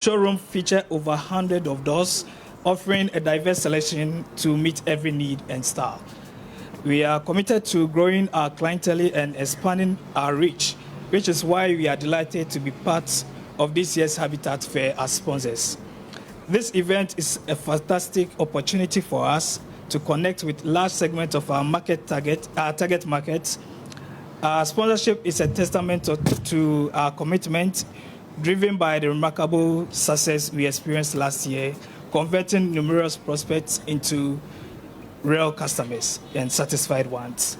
Showroom features over 100 of doors, offering a diverse selection to meet every need and style. We are committed to growing our clientele and expanding our reach, which is why we are delighted to be part of this year's Habitat Fair as sponsors. This event is a fantastic opportunity for us to connect with large segments of our target market. Our sponsorship is a testament to our commitment, driven by the remarkable success we experienced last year, converting numerous prospects into real customers and satisfied ones.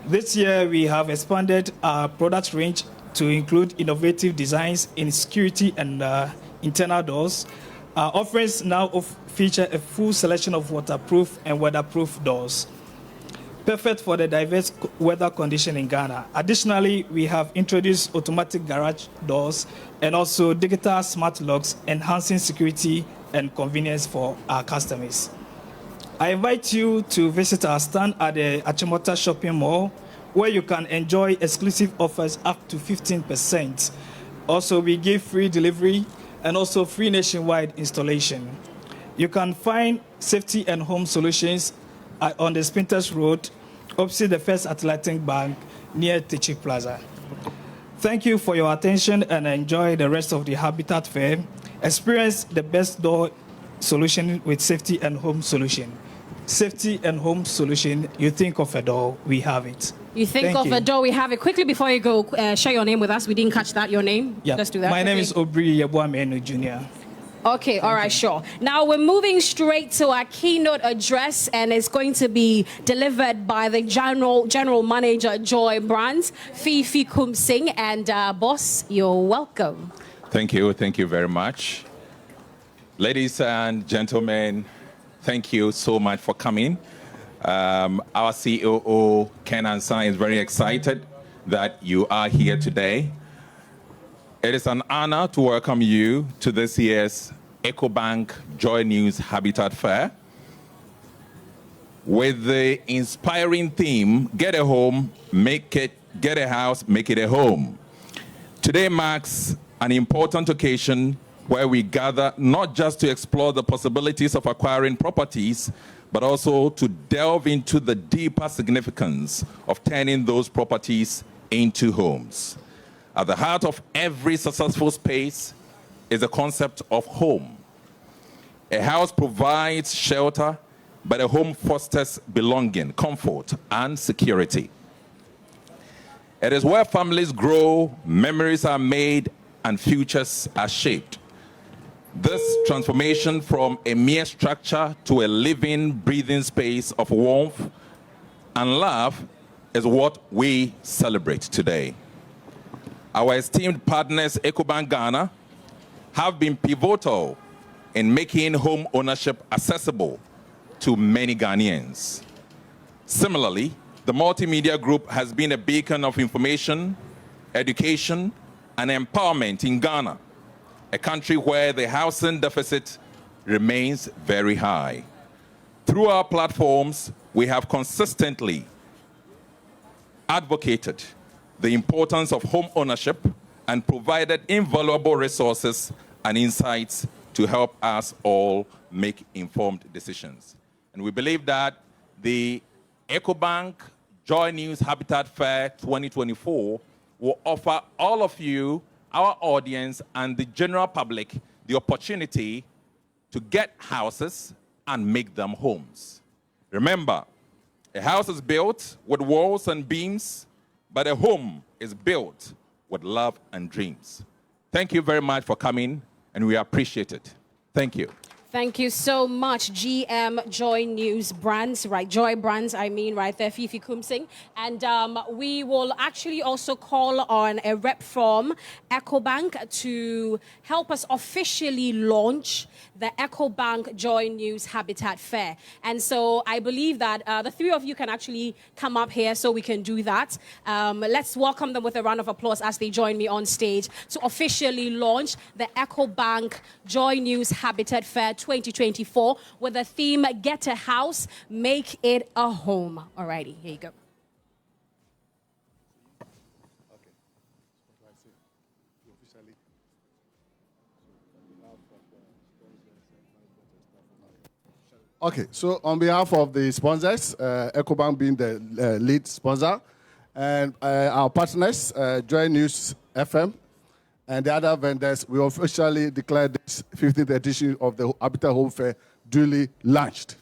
This year, we have expanded our product range to include innovative designs in security and internal doors. Our offerings now feature a full selection of waterproof and weatherproof doors, perfect for the diverse weather condition in Ghana. Additionally, we have introduced automatic garage doors and also digital smart locks, enhancing security and convenience for our customers. I invite you to visit our stand at the Achimota Shopping Mall, where you can enjoy exclusive offers up to 15%. Also, we give free delivery and also free nationwide installation. You can find safety and home solutions on the Spinters Road, opposite the First Atlantic Bank, near Techi Plaza. Thank you for your attention and enjoy the rest of the Habitat Fair. Experience the best door solution with safety and home solution. Safety and home solution, you think of a door, we have it. You think of a door, we have it. Quickly before you go, share your name with us. We didn't catch that, your name. Yeah. Let's do that. My name is Obri Yabuamenu Jr. Okay, all right, sure. Now we're moving straight to our keynote address, and it's going to be delivered by the General Manager, Joy Brands, Fifi Kumsing, and boss, you're welcome. Thank you very much. Ladies and gentlemen, thank you so much for coming. Our COO, Ken Ansan, is very excited that you are here today. It is an honor to welcome you to this year's Ecobank-JoyNews Habitat Fair with the inspiring theme, get a home, get a house, make it a home. Today marks an important occasion where we gather not just to explore the possibilities of acquiring properties, but also to delve into the deeper significance of turning those properties into homes. At the heart of every successful space is the concept of home. A house provides shelter, but a home fosters belonging, comfort, and security. It is where families grow, memories are made, and futures are shaped. This transformation from a mere structure to a living, breathing space of warmth and love is what we celebrate today. Our esteemed partners, Ecobank Ghana, have been pivotal in making home ownership accessible to many Ghanaians. Similarly, the Multimedia Group has been a beacon of information, education, and empowerment in Ghana, a country where the housing deficit remains very high. Through our platforms, we have consistently advocated the importance of home ownership and provided invaluable resources and insights to help us all make informed decisions. And we believe that the Ecobank-JoyNews Habitat Fair 2024 will offer all of you, our audience, and the general public the opportunity to get houses and make them homes. Remember, a house is built with walls and beams, but a home is built with love and dreams. Thank you very much for coming, and we appreciate it. Thank you. Thank you so much, GM Joy News Brands, right? Joy Brands, I mean, right there, Fifi Kumsing. And we will actually also call on a rep from Ecobank to help us officially launch the Ecobank-JoyNews Habitat Fair. And so I believe that the three of you can actually come up here so we can do that. Let's welcome them with a round of applause as they join me on stage to officially launch the Ecobank-JoyNews Habitat Fair 2024 with the theme, Get a House, Make It a Home. Alrighty, here you go. Okay, so on behalf of the sponsors, Ecobank being the lead sponsor, and our partners, Joy News FM, and the other vendors, we officially declare this 15th edition of the Habitat Home Fair duly launched.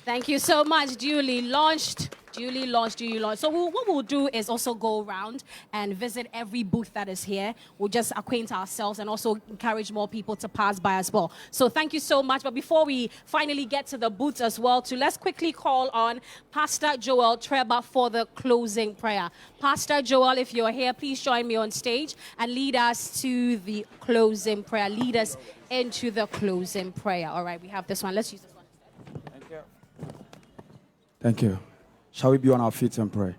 Thank you so much. Duly launched. So what we'll do is also go around and visit every booth that is here. We'll just acquaint ourselves and also encourage more people to pass by as well. So thank you so much. But before we finally get to the booths as well, let's quickly call on Pastor Joel Treba for the closing prayer. Pastor Joel, if you're here, please join me on stage and lead us to the closing prayer. Lead us into the closing prayer. All right, we have this one. Let's use this one. Thank you. Shall we be on our feet and pray?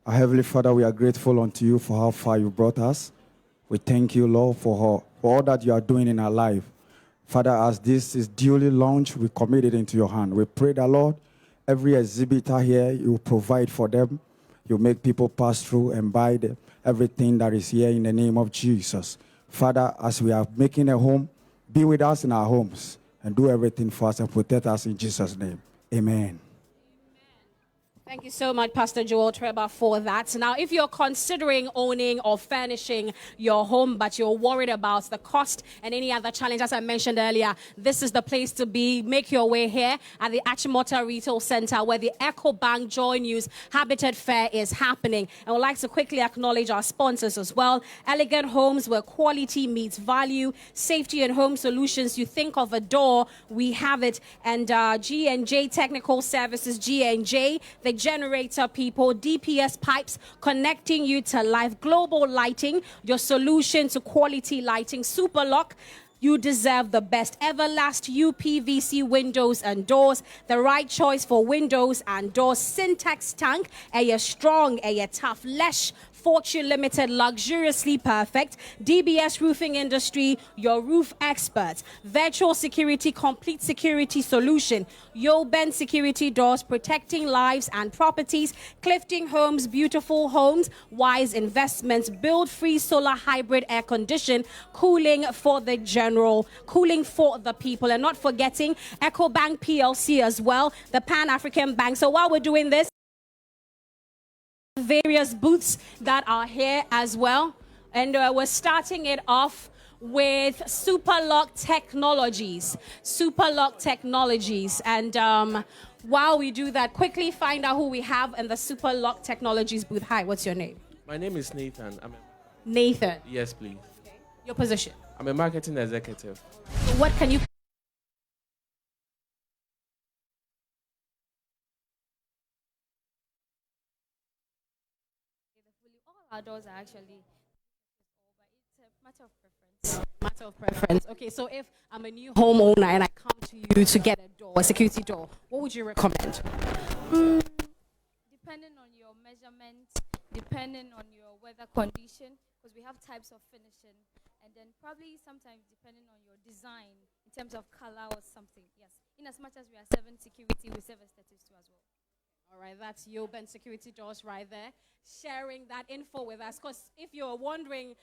Our Heavenly Father, we are grateful unto you for how far you brought us. We thank you, Lord, for all that you are doing in our life. Father, as this is duly launched, we commit it into your hand. We pray that, Lord, every exhibitor here, you provide for them. You make people pass through and buy everything that is here in the name of Jesus. Father, as we are making a home, be with us in our homes and do everything for us and protect us in Jesus' name. Amen. Thank you so much, Pastor Joel Treba, for that. Now, if you're considering owning or furnishing your home, but you're worried about the cost and any other challenge, as I mentioned earlier, this is the place to be. Make your way here at the Achimota Retail Center, where the Ecobank-JoyNews Habitat Fair is happening. And we'd like to quickly acknowledge our sponsors as well. Elegant Homes, where quality meets value. Safety and Home Solutions. You think of a door, we have it. And G&J Technical Services, G&J, the generator people, DPS pipes, connecting you to life. Global Lighting, your solution to quality lighting. Superlock, you deserve the best. Everlast UPVC windows and doors, the right choice for windows and doors. Syntax Tank, a strong, a tough. Lesh Fortune Limited, luxuriously perfect. DBS Roofing Industry, your roof experts. Virtual Security, complete security solution. Yoben Security Doors, protecting lives and properties. Clifton Homes, beautiful homes. Wise Investments, build free solar hybrid air condition, cooling for the general, cooling for the people. And not forgetting Ecobank PLC as well, the Pan-African Bank. So while we're doing this, various booths that are here as well, and we're starting it off with Superlock Technologies. And while we do that, quickly find out who we have in the Superlock Technologies booth. Hi, what's your name? My name is Nathan. Nathan. Yes, please. Okay. Your position? I'm a marketing executive. So what can you... All our doors are actually, but it's a matter of preference. Okay, so if I'm a new homeowner and I come to you to get a door, a security door, what would you recommend? Depending on your measurement, depending on your weather condition, because we have types of finishing, and then probably sometimes depending on your design in terms of color or something. Yes, in as much as we are serving security, we serve aesthetics too as well. All right, that's Yoben Security Doors right there, sharing that info with us. Because if you're wondering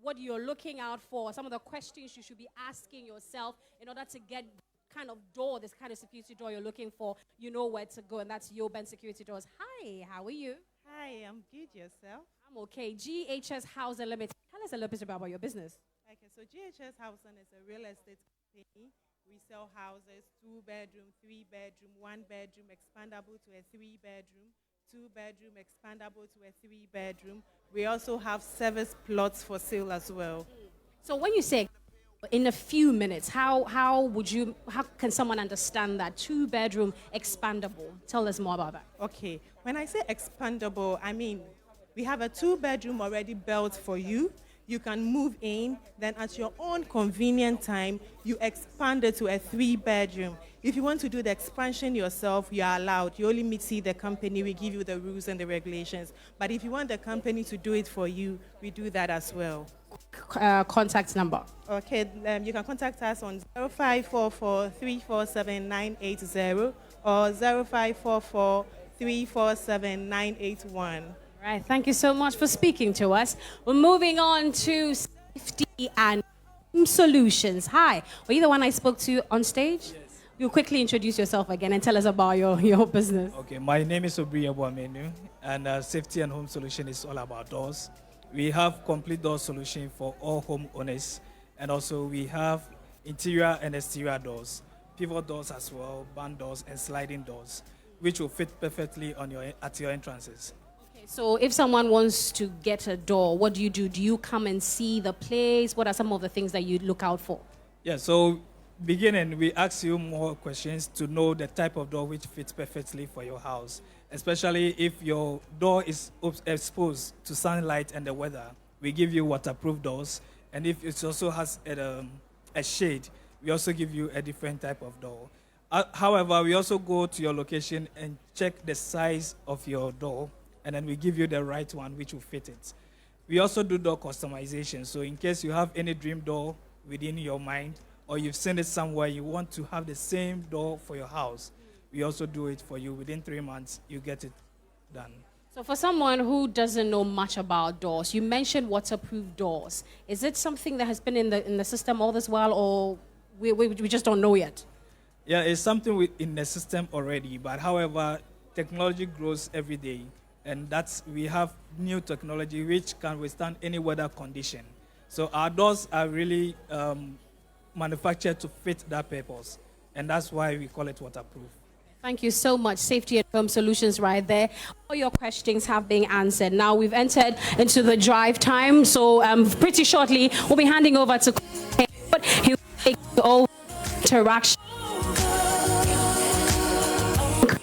what you're looking out for, some of the questions you should be asking yourself in order to get kind of door, this kind of security door you're looking for, you know where to go, and that's Yoben Security Doors. Hi, how are you? Hi, I'm good. Yourself? I'm okay. GHS Housing Limited. Tell us a little bit about your business. Okay, so GHS Housing is a real estate company. We sell houses, 2-bedroom, 3-bedroom, 1-bedroom, expandable to a 3-bedroom, 2-bedroom, expandable to a 3-bedroom. We also have service plots for sale as well. So when you say in a few minutes, how can someone understand that 2-bedroom expandable? Tell us more about that. Okay, when I say expandable, I mean we have a 2-bedroom already built for you. You can move in, then at your own convenient time, you expand it to a 3-bedroom. If you want to do the expansion yourself, you are allowed. You only see the company, we give you the rules and the regulations. But if you want the company to do it for you, we do that as well. Contact number. Okay, you can contact us on 0544 347 980 or 0544 347 981. Right, thank you so much for speaking to us. We're moving on to safety and Solutions. Hi. Were you the one I spoke to on stage? Yes. You'll quickly introduce yourself again and tell us about your business. Okay, my name is Obriya Boamenu, and Safety and Home Solution is all about doors. We have complete door solution for all home owners, and also we have interior and exterior doors, pivot doors as well, band doors and sliding doors, which will fit perfectly on at your entrances. Okay, so if someone wants to get a door, what do you do? Do you come and see the place? What are some of the things that you look out for? Yeah, so beginning, we ask you more questions to know the type of door which fits perfectly for your house, especially if your door is exposed to sunlight and the weather. We give you waterproof doors, and if it also has a shade, we also give you a different type of door. However, we also go to your location and check the size of your door, and then we give you the right one which will fit it. We also do door customization, so in case you have any dream door within your mind, or you've seen it somewhere, you want to have the same door for your house, we also do it for you. Within 3 months, you get it done. So for someone who doesn't know much about doors, you mentioned waterproof doors. Is it something that has been in the system all this while, or we just don't know yet? Yeah, it's something in the system already, but however, technology grows every day, and we have new technology which can withstand any weather condition. So our doors are really manufactured to fit that purpose, and that's why we call it waterproof. Thank you so much. Safety and Home Solutions right there. All your questions have been answered. Now we've entered into the drive time, so pretty shortly we'll be handing over to he'll take all interaction.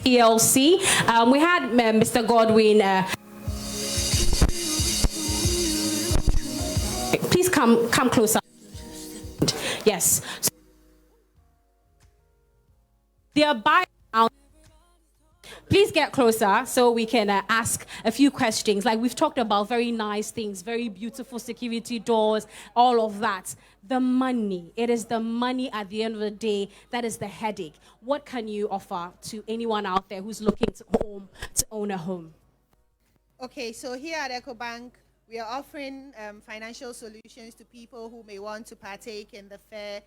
PLC. We had Mr. Godwin. Please come closer. Yes. They are buying out. Please get closer so we can ask a few questions. Like we've talked about very nice things, very beautiful security doors, all of that. The money, it is the money at the end of the day that is the headache. What can you offer to anyone out there who's looking to own a home? Okay, so here at Ecobank, we are offering financial solutions to people who may want to partake in the fair,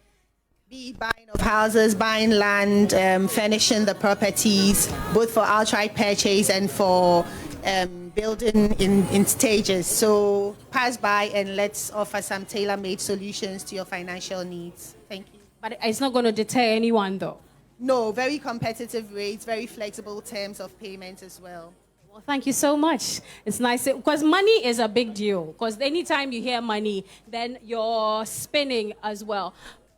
be it buying of houses, buying land, furnishing the properties, both for outright purchase and for building in stages. So pass by and let's offer some tailor-made solutions to your financial needs. Thank you. But it's not going to deter anyone though? No, very competitive rates, very flexible terms of payment as well. Well, thank you so much. It's nice because money is a big deal. Because anytime you hear money, then you're spinning as well.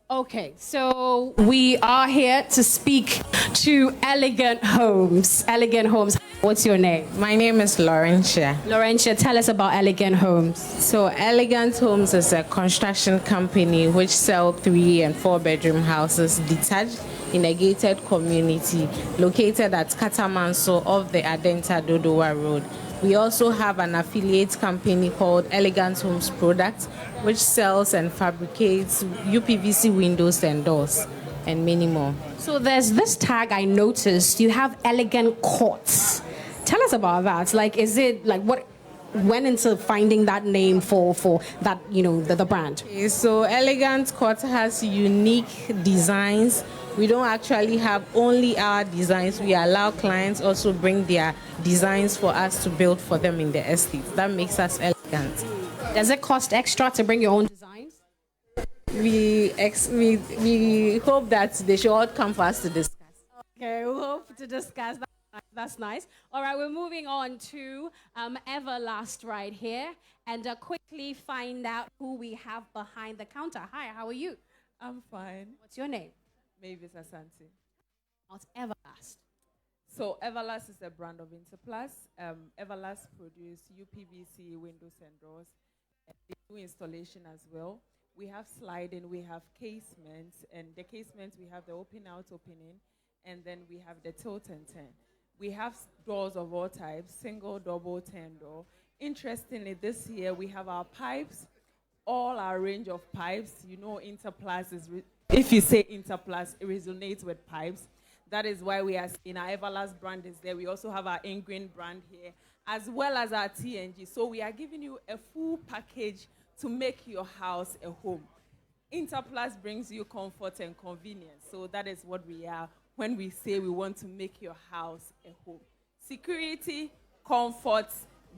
Okay, so we are here to speak to Elegant Homes. Elegant Homes, what's your name? My name is Laurentia. Laurentia, tell us about Elegant Homes. So Elegant Homes is a construction company which sells 3 and 4 bedroom houses detached in a gated community located at Katamanso off the Adenta Dodowa Road. We also have an affiliate company called Elegant Homes Products, which sells and fabricates UPVC windows and doors, and many more. So there's this tag I noticed. You have Elegant Courts. Tell us about that. Like, is it like what went into finding that name for that, the brand? Okay, so Elegant Court has unique designs. We don't actually have only our designs. We allow clients also bring their designs for us to build for them in the estate. That makes us elegant. Does it cost extra to bring your own designs? We hope that they should all come for us to discuss. Okay, we hope to discuss that. That's nice. All right, we're moving on to Everlast right here and quickly find out who we have behind the counter. Hi, how are you? I'm fine. What's your name? Mavis Asante. What's Everlast? So Everlast is a brand of Interplus. Everlast produce UPVC windows and doors. And they do installation as well. We have sliding, we have casements, and the casements we have the open out opening, and then we have the tilt and turn. We have doors of all types, single, double, 10 door. Interestingly, this year we have our pipes, all our range of pipes. You know, Interplus is, if you say Interplus, it resonates with pipes. That is why we are in our Everlast brand is there. We also have our Ingrain brand here, as well as our TNG. So we are giving you a full package to make your house a home. Interplus brings you comfort and convenience. So that is what we are when we say we want to make your house a home. Security, comfort,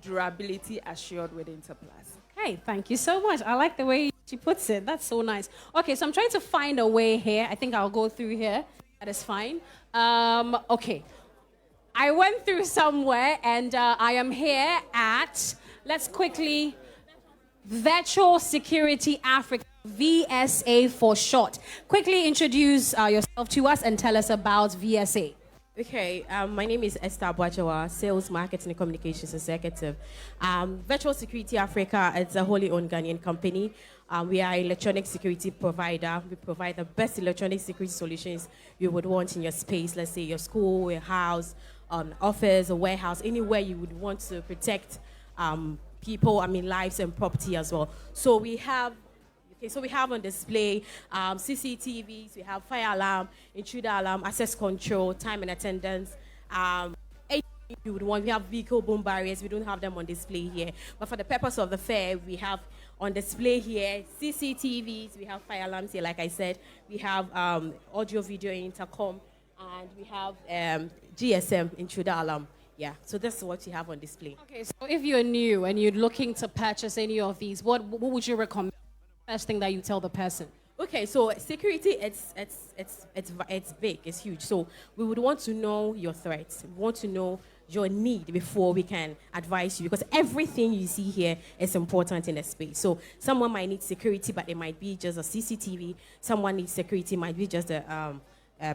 durability assured with Interplus. Okay, thank you so much. I like the way she puts it. That's so nice. Okay, so I'm trying to find a way here. I think I'll go through here. That is fine. Okay. I went through somewhere, and I am here at, let's quickly, Virtual Security Africa, VSA for short. Quickly introduce yourself to us and tell us about VSA. Okay, my name is Esther Abuajawa, Sales, Marketing and Communications Executive. Virtual Security Africa is a wholly owned Ghanaian company. We are an electronic security provider. We provide the best electronic security solutions you would want in your space, let's say your school, your house, office, a warehouse, anywhere you would want to protect people, lives and property as well. So we have on display CCTVs, we have fire alarm, intruder alarm, access control, time and attendance. Anything you would want. We have vehicle boom barriers. We don't have them on display here. But for the purpose of the fair, we have on display here CCTVs, we have fire alarms here, like I said. We have audio, video, intercom, and we have GSM, intruder alarm. Yeah, so that's what you have on display. Okay, so if you're new and you're looking to purchase any of these, what would you recommend? First thing that you tell the person. Okay, so security, it's big, it's huge. So we would want to know your threats. We want to know your need before we can advise you, because everything you see here is important in the space. So someone might need security, but it might be just a CCTV. Someone needs security, might be just a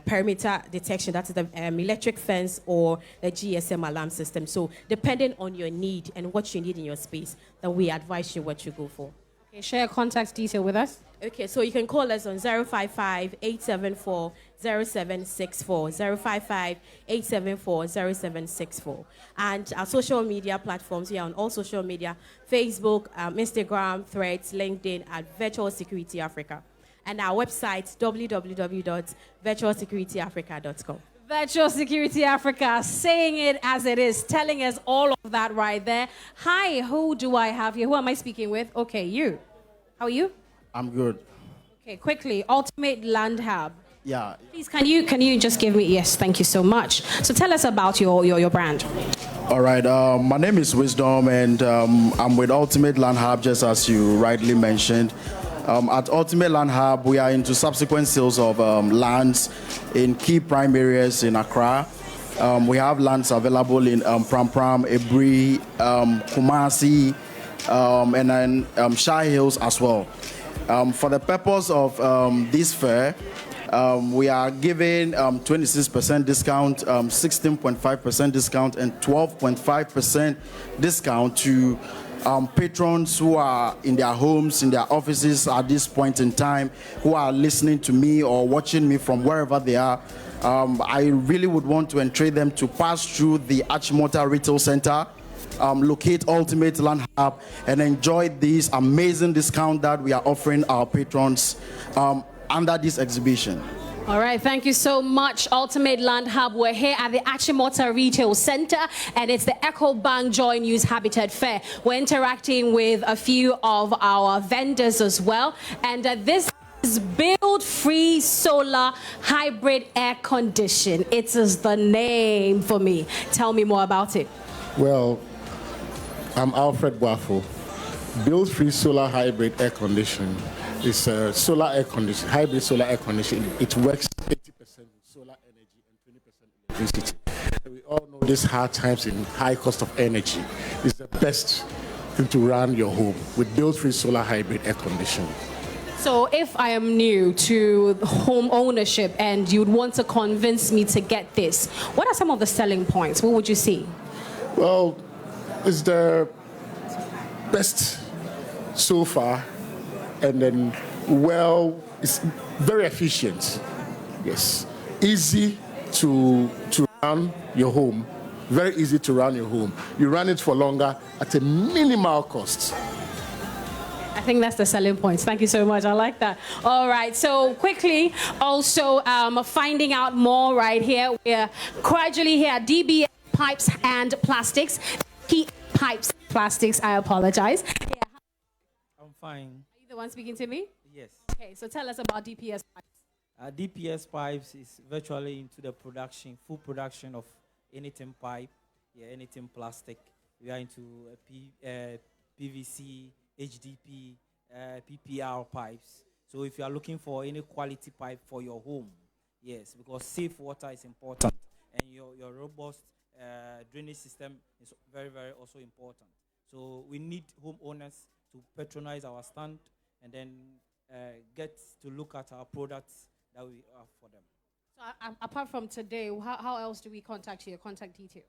perimeter detection, that's the electric fence or the GSM alarm system. So depending on your need and what you need in your space, then we advise you what you go for. Okay, share contact detail with us. Okay, so you can call us on 055-874-0764, 055-874-0764. And our social media platforms, we are on all social media, Facebook, Instagram, Threads, LinkedIn, at Virtual Security Africa. And our website, www.virtualsecurityafrica.com. Virtual Security Africa, saying it as it is, telling us all of that right there. Hi, who do I have here? Who am I speaking with? Okay, you. How are you? I'm good. Okay, quickly, Ultimate Land Hub. Yeah. Please, can you just give me, yes, thank you so much. So tell us about your brand. All right, my name is Wisdom, and I'm with Ultimate Land Hub, just as you rightly mentioned. At Ultimate Land Hub, we are into subsequent sales of lands in key prime areas in Accra. We have lands available in Pram Pram, Ebri, Kumasi, and then Shire Hills as well. For the purpose of this fair, we are giving 26% discount, 16.5% discount, and 12.5% discount to patrons who are in their homes, in their offices at this point in time, who are listening to me or watching me from wherever they are. I really would want to entreat them to pass through the Achimota Retail Center, locate Ultimate Land Hub, and enjoy this amazing discount that we are offering our patrons under this exhibition. All right, thank you so much, Ultimate Land Hub. We're here at the Achimota Retail Center, and it's the Ecobank-JoyNews Habitat Fair. We're interacting with a few of our vendors as well, and this is Build Free Solar Hybrid Air Condition. It is the name for me. Tell me more about it. Well, I'm Alfred Boafo. Build Free Solar Hybrid Air Condition. It's a solar air condition, hybrid solar air condition. It works 80% with solar energy and 20% electricity. We all know these hard times in high cost of energy. It's the best thing to run your home with built-free solar hybrid air condition. So if I am new to home ownership and you'd want to convince me to get this, what are some of the selling points? What would you see? Well, it's the best so far. And then, well, it's very efficient. Yes. Easy to run your home. Very easy to run your home. You run it for longer at a minimal cost. I think that's the selling points. Thank you so much. I like that. All right. So quickly, also finding out more right here. We're gradually here at DBS Pipes and Plastics. Key Pipes Plastics. I apologize. Yeah. I'm fine. The one speaking to me? Yes. Okay. Okay, so tell us about DPS pipes. DPS pipes is virtually into the full production of anything pipe, anything plastic. We are into PVC, HDP, PPR pipes. So if you are looking for any quality pipe for your home, yes, because safe water is important, and your robust drainage system is very, very also important. So we need homeowners to patronize our stand and then get to look at our products that we have for them. So apart from today, how else do we contact you? Your contact detail?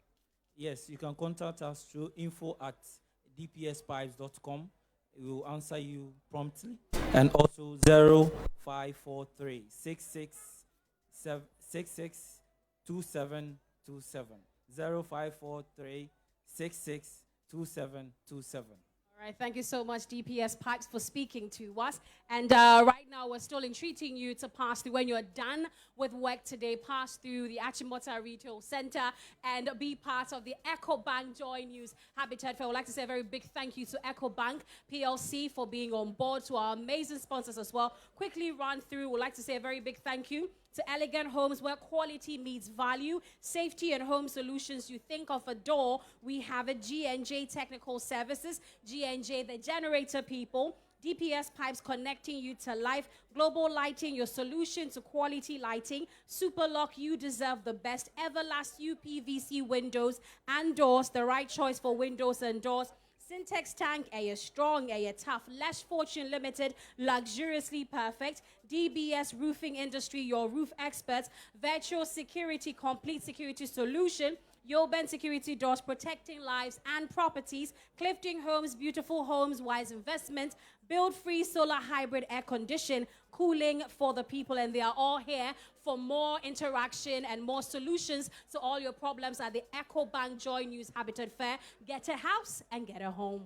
Yes, you can contact us through info@dpspipes.com. We will answer you promptly. And also 0543 66 2727. 0543 662727. All right, thank you so much, DPS Pipes, for speaking to us. And right now, we're still entreating you to pass through. When you're done with work today, pass through the Achimota Retail Center and be part of the Ecobank-JoyNews Habitat Fair. I would like to say a very big thank you to Ecobank PLC for being on board, to our amazing sponsors as well. Quickly run through, we'd like to say a very big thank you to Elegant Homes, where quality meets value, safety and home solutions. You think of a door, we have a G&J Technical Services, G&J, the generator people, DPS Pipes connecting you to life, Global Lighting, your solution to quality lighting, Superlock, you deserve the best, Everlast UPVC windows and doors, the right choice for windows and doors, Syntex Tank, strong, tough, Less Fortune Limited, luxuriously perfect, DBS Roofing Industry, your roof experts, Virtual Security, complete security solution, Yoben Security Doors, protecting lives and properties, Clifton Homes, beautiful homes, wise investment, Build Free Solar Hybrid Air Condition, cooling for the people, and they are all here for more interaction and more solutions to all your problems at the Ecobank-JoyNews Habitat Fair. Get a house and get a home.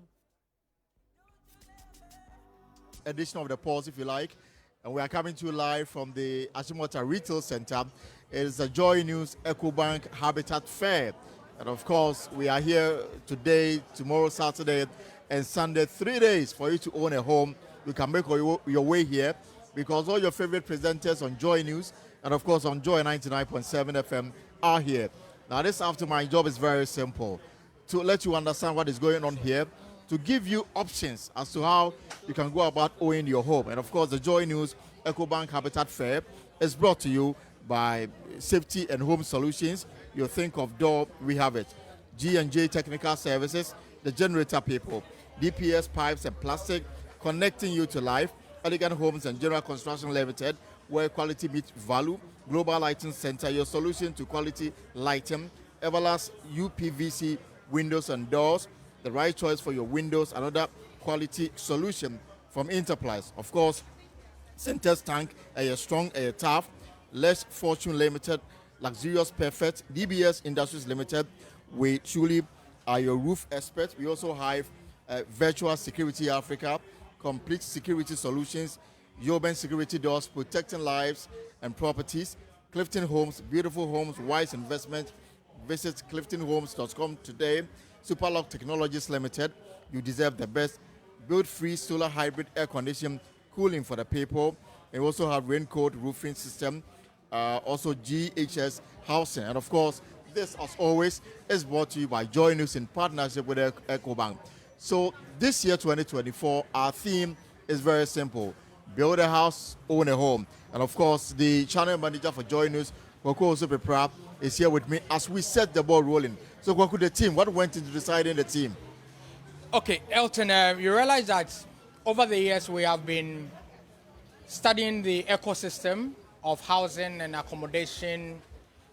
Edition of the Pulse, if you like, and we are coming to you live from the Achimota Retail Center. It is the Joy News Ecobank Habitat Fair, and of course we are here today, tomorrow, Saturday, and Sunday, 3 days for you to own a home. You can make your way here because all your favorite presenters on Joy News and of course on Joy 99.7 FM are here. Now this after my job is very simple, to let you understand what is going on here, to give you options as to how you can go about owning your home. And of course the Joy News Ecobank Habitat Fair is brought to you by Safety and Home Solutions. You think of door, we have it. G&J Technical Services, the generator people, DPS Pipes and Plastic, connecting you to life, Elegant Homes and General Construction Limited, where quality meets value, Global Lighting Center, your solution to quality lighting, Everlast UPVC windows and doors, the right choice for your windows, another quality solution from Enterprise. Of course, Syntex Tank, a strong, a tough, Less Fortune Limited, luxurious perfect, DBS Industries Limited, we truly are your roof experts. We also have Virtual Security Africa, complete security solutions, Yoben Security Doors, protecting lives and properties, Clifton Homes, beautiful homes, wise investment. Visit cliftonhomes.com today. Superlock Technologies Limited, you deserve the best. Build free solar hybrid air conditioning, cooling for the people. And we also have raincoat roofing system, also GHS housing. And of course, this, as always, is brought to you by Joy News in partnership with Ecobank. So this year, 2024, our theme is very simple. Build a house, own a home. And of course, the channel manager for Joy News, Kwaku Osopepra, is here with me as we set the ball rolling. So Kwaku, the team, what went into deciding the team? Okay, Elton, you realize that over the years we have been studying the ecosystem of housing and accommodation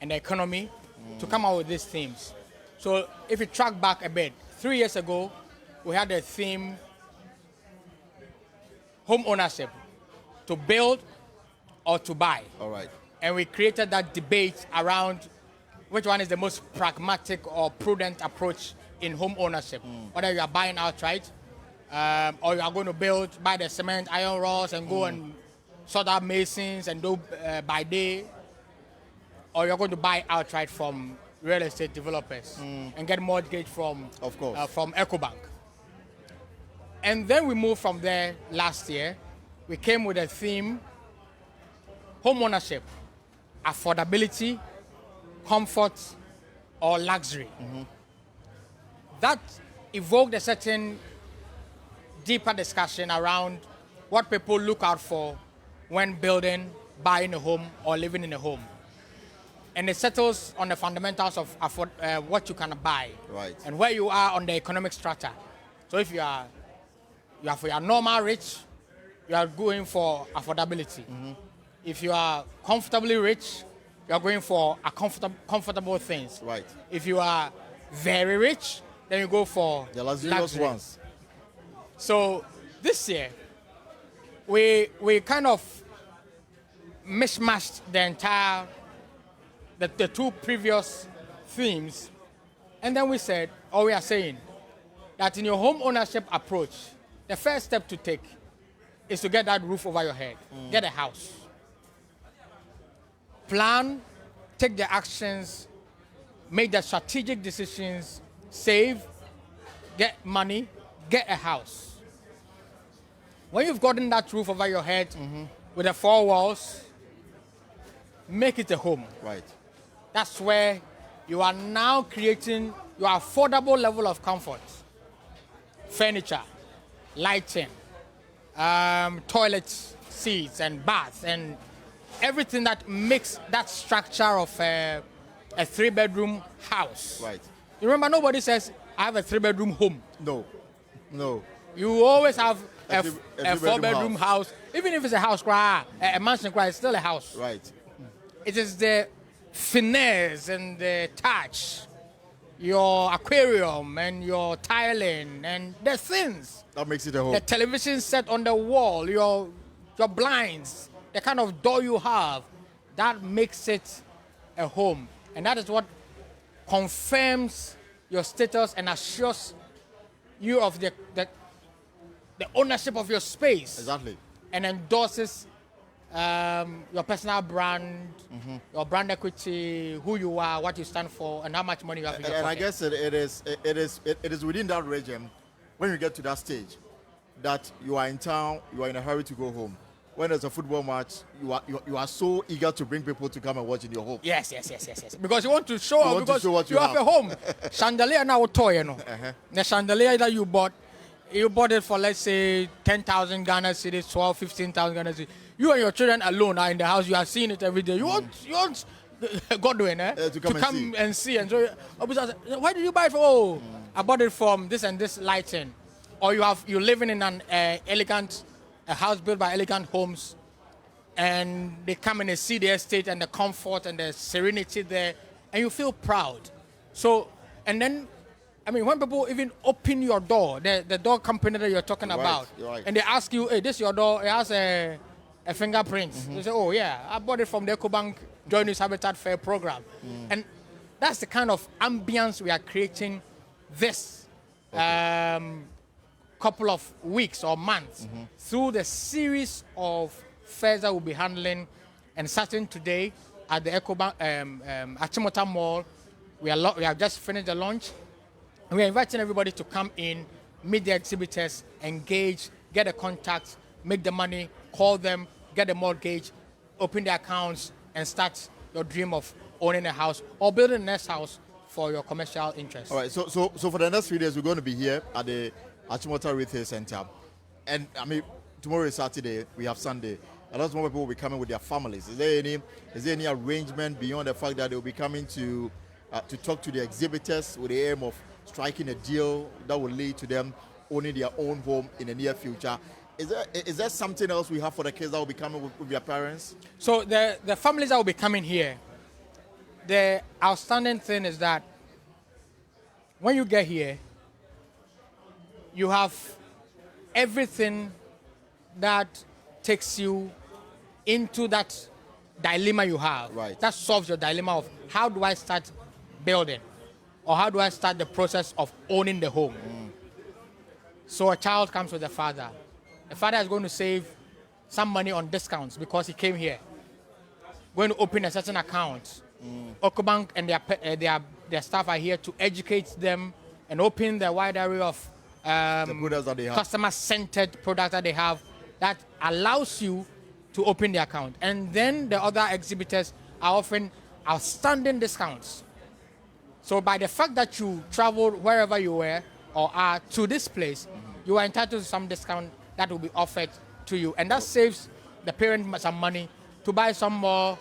and the economy to come out with these themes. So if you track back a bit, 3 years ago, we had a theme, home ownership, to build or to buy. All right. And we created that debate around which one is the most pragmatic or prudent approach in home ownership. Whether you are buying outright or you are going to buy the cement, iron rods and go and sort out masons and do by day, or you're going to buy outright from real estate developers and get mortgage from Ecobank. And then we moved from there last year we came with a theme: home ownership, affordability, comfort, or luxury. That evoked a certain deeper discussion around what people look out for when building, buying a home, or living in a home. And it settles on the fundamentals of what you can buy, Right. and where you are on the economic strata. So if you are normal rich, you are going for affordability. If you are comfortably rich, you are going for comfortable things. Right. If you are very rich, then you go for The luxurious luxury. ones. So this year, we kind of mishmashed the two previous themes, and then we are saying that in your home ownership approach, the first step to take is to get that roof over your head, get a house. Plan, take the actions, make the strategic decisions, save, get money, get a house. When you've gotten that roof over your head with the four walls, make it a home. Right. That's where you are now creating your affordable level of comfort. Furniture, lighting, toilet seats and baths, and everything that makes that structure of a 3-bedroom house. Right. You remember, nobody says, I have a 3-bedroom home. No. You always have a three-bedroom 4-bedroom house. Even if it's a house, a mansion, it's still a house. Right. It is the finesse and the touch, your aquarium and your tiling and the things. That makes it a home. The television set on the wall, your blinds, the kind of door you have, that makes it a home. And that is what confirms your status and assures you of the ownership of your space. Exactly. And endorses your personal brand, your brand equity, who you are, what you stand for, and how much money you have in your And I pocket. guess it is within that region, when you get to that stage, that you are in town, you are in a hurry to go home. When there's a football match, you are so eager to bring people to come and watch in your home. Yes. Because you want to show You off, want to because show what you you have a have. home. Chandelier now toy, you know. The chandelier that you bought it for, let's say, 10,000 Ghana cedis, 12, 15,000 Ghana cedis. You and your children alone are in the house. You are seeing it every day. You want Godwin to come and see. And so, why did you buy it for? Oh, I bought it from this and this lighting. Or you're living in an a house built by Elegant Homes, and they come and they see the estate and the comfort and the serenity there, and you feel proud. So, and then, when people even open your door, the door company that you're talking about, right. and they ask you, hey, this is your door, it has a fingerprint. You say, oh yeah, I bought it from the Ecobank-JoyNews Habitat Fair program. And that's the kind of ambience we are creating this couple of weeks or months through the series of fairs that we'll be handling and starting today at the Ecobank Achimota Mall. We have just finished the launch. We are inviting everybody to come in, meet the exhibitors, engage, get a contact, make the money, call them, get a mortgage, open the accounts, and start your dream of owning a house or building a next house for your commercial interests. All right, so for the next 3 days, we're going to be here at the Achimota Retail Center. And tomorrow is Saturday, we have Sunday. A lot more people will be coming with their families. Is there any arrangement beyond the fact that they will be coming to talk to the exhibitors with the aim of striking a deal that will lead to them owning their own home in the near future? Is there something else we have for the kids that will be coming with their parents? So the families that will be coming here, the outstanding thing is that when you get here, you have everything that takes you into that dilemma you have. Right. That solves your dilemma of how do I start building, or how do I start the process of owning the home. So a child comes with a father. The father is going to save some money on discounts because he came here. Going to open a certain account. Ecobank and their staff are here to educate them and open the wide array of the products that they have. customer-centered products that they have that allows you to open the account. And then the other exhibitors are offering outstanding discounts. So by the fact that you traveled wherever you were or are to this place, you are entitled to some discount that will be offered to you. And that saves the parent some money to buy some more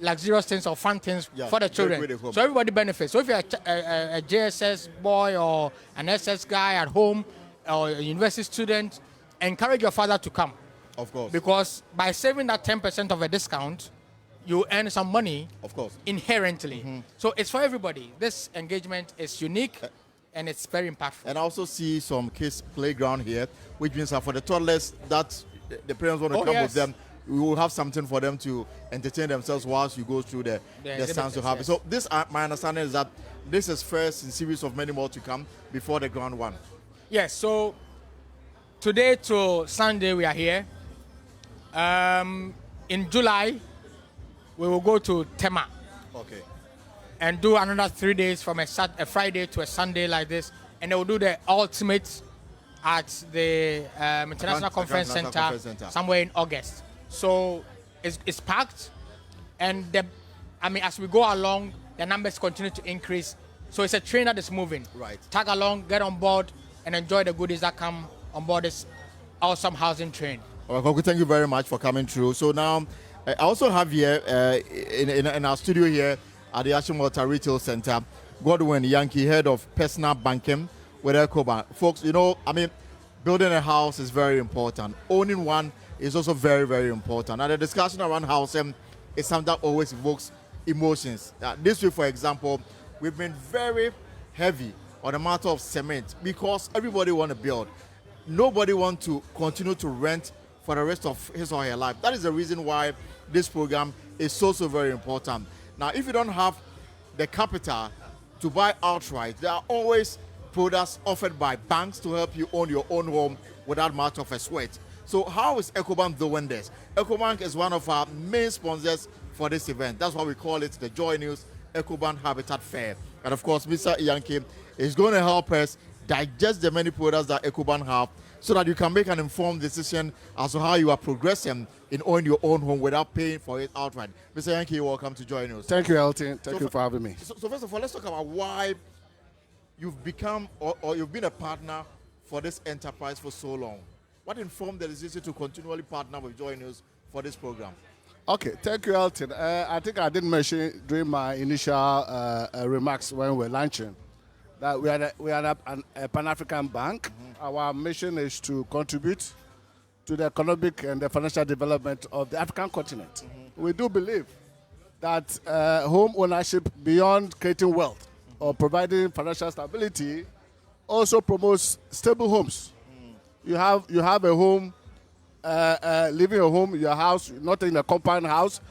luxurious things or fun things for the children. So everybody benefits. So if you're a JSS boy or an SS guy at home or a university student, encourage your father to come. Of course. Because by saving that 10% of a discount, you earn some money, of course, inherently. So it's for everybody. This engagement is unique and it's very impactful. And I also see some kids playground here, which means that for the toddlers that the parents want to come with them, we will have something for them to entertain themselves whilst you go through the stands to have it. So this, my understanding is that this is first in series of many more to come before the ground one. Yes, so today to Sunday we are here. In July, we will go to Tema. Okay. And do another 3 days from a Friday to a Sunday like this. And they will do the ultimate at the International Conference Center somewhere in August. So it's packed. And as we go along, the numbers continue to increase. So it's a train that is moving. Right. Tag along, get on board, and enjoy the goodies that come on board this awesome housing train. Well, Koku, thank you very much for coming through. So now, I also have here in our studio here at the Achimota Retail Center, Godwin Yankee, head of personal banking with Ecobank. Folks, building a house is very important. Owning one is also very, very important. And the discussion around housing is something that always evokes emotions. This week, for example, we've been very heavy on the matter of cement because everybody wants to build. Nobody wants to continue to rent for the rest of his or her life. That is the reason why this program is so very important. Now, if you don't have the capital to buy outright, there are always products offered by banks to help you own your own home without much of a sweat. So how is Ecobank doing this? Ecobank is one of our main sponsors for this event. That's why we call it the JoyNews Ecobank Habitat Fair. And of course, Mr. Yankee is going to help us digest the many products that Ecobank have so that you can make an informed decision as to how you are progressing in owning your own home without paying for it outright. Mr. Yankee, welcome to JoyNews. Thank you, Elton. Thank you for having me. So first of all, let's talk about why you've become or you've been a partner for this enterprise for so long. What informed the decision to continually partner with JoyNews for this program? Okay, thank you, Elton. I think I did mention during my initial remarks when we were launching that we are a Pan-African bank. Our mission is to contribute to the economic and the financial development of the African continent. We do believe that home ownership, beyond creating wealth or providing financial stability, also promotes stable homes. You have a home, living a home, your house, not in a compound house.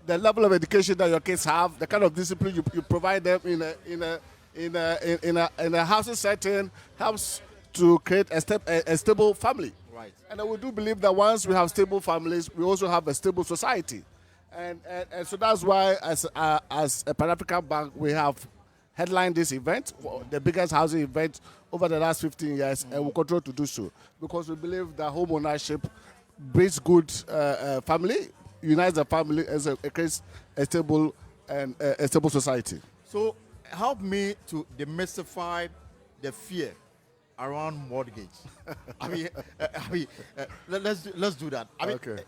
The level of education that your kids have, the kind of discipline you provide them in a housing setting helps to create a stable family. Right. And we do believe that once we have stable families, we also have a stable society. And so that's why, as a Pan-African bank, we have headlined this event, the biggest housing event over the last 15 years, and we'll continue to do so because we believe that home ownership brings good family, unites the family, and creates a stable society. So help me to demystify the fear around mortgage. Let's do that.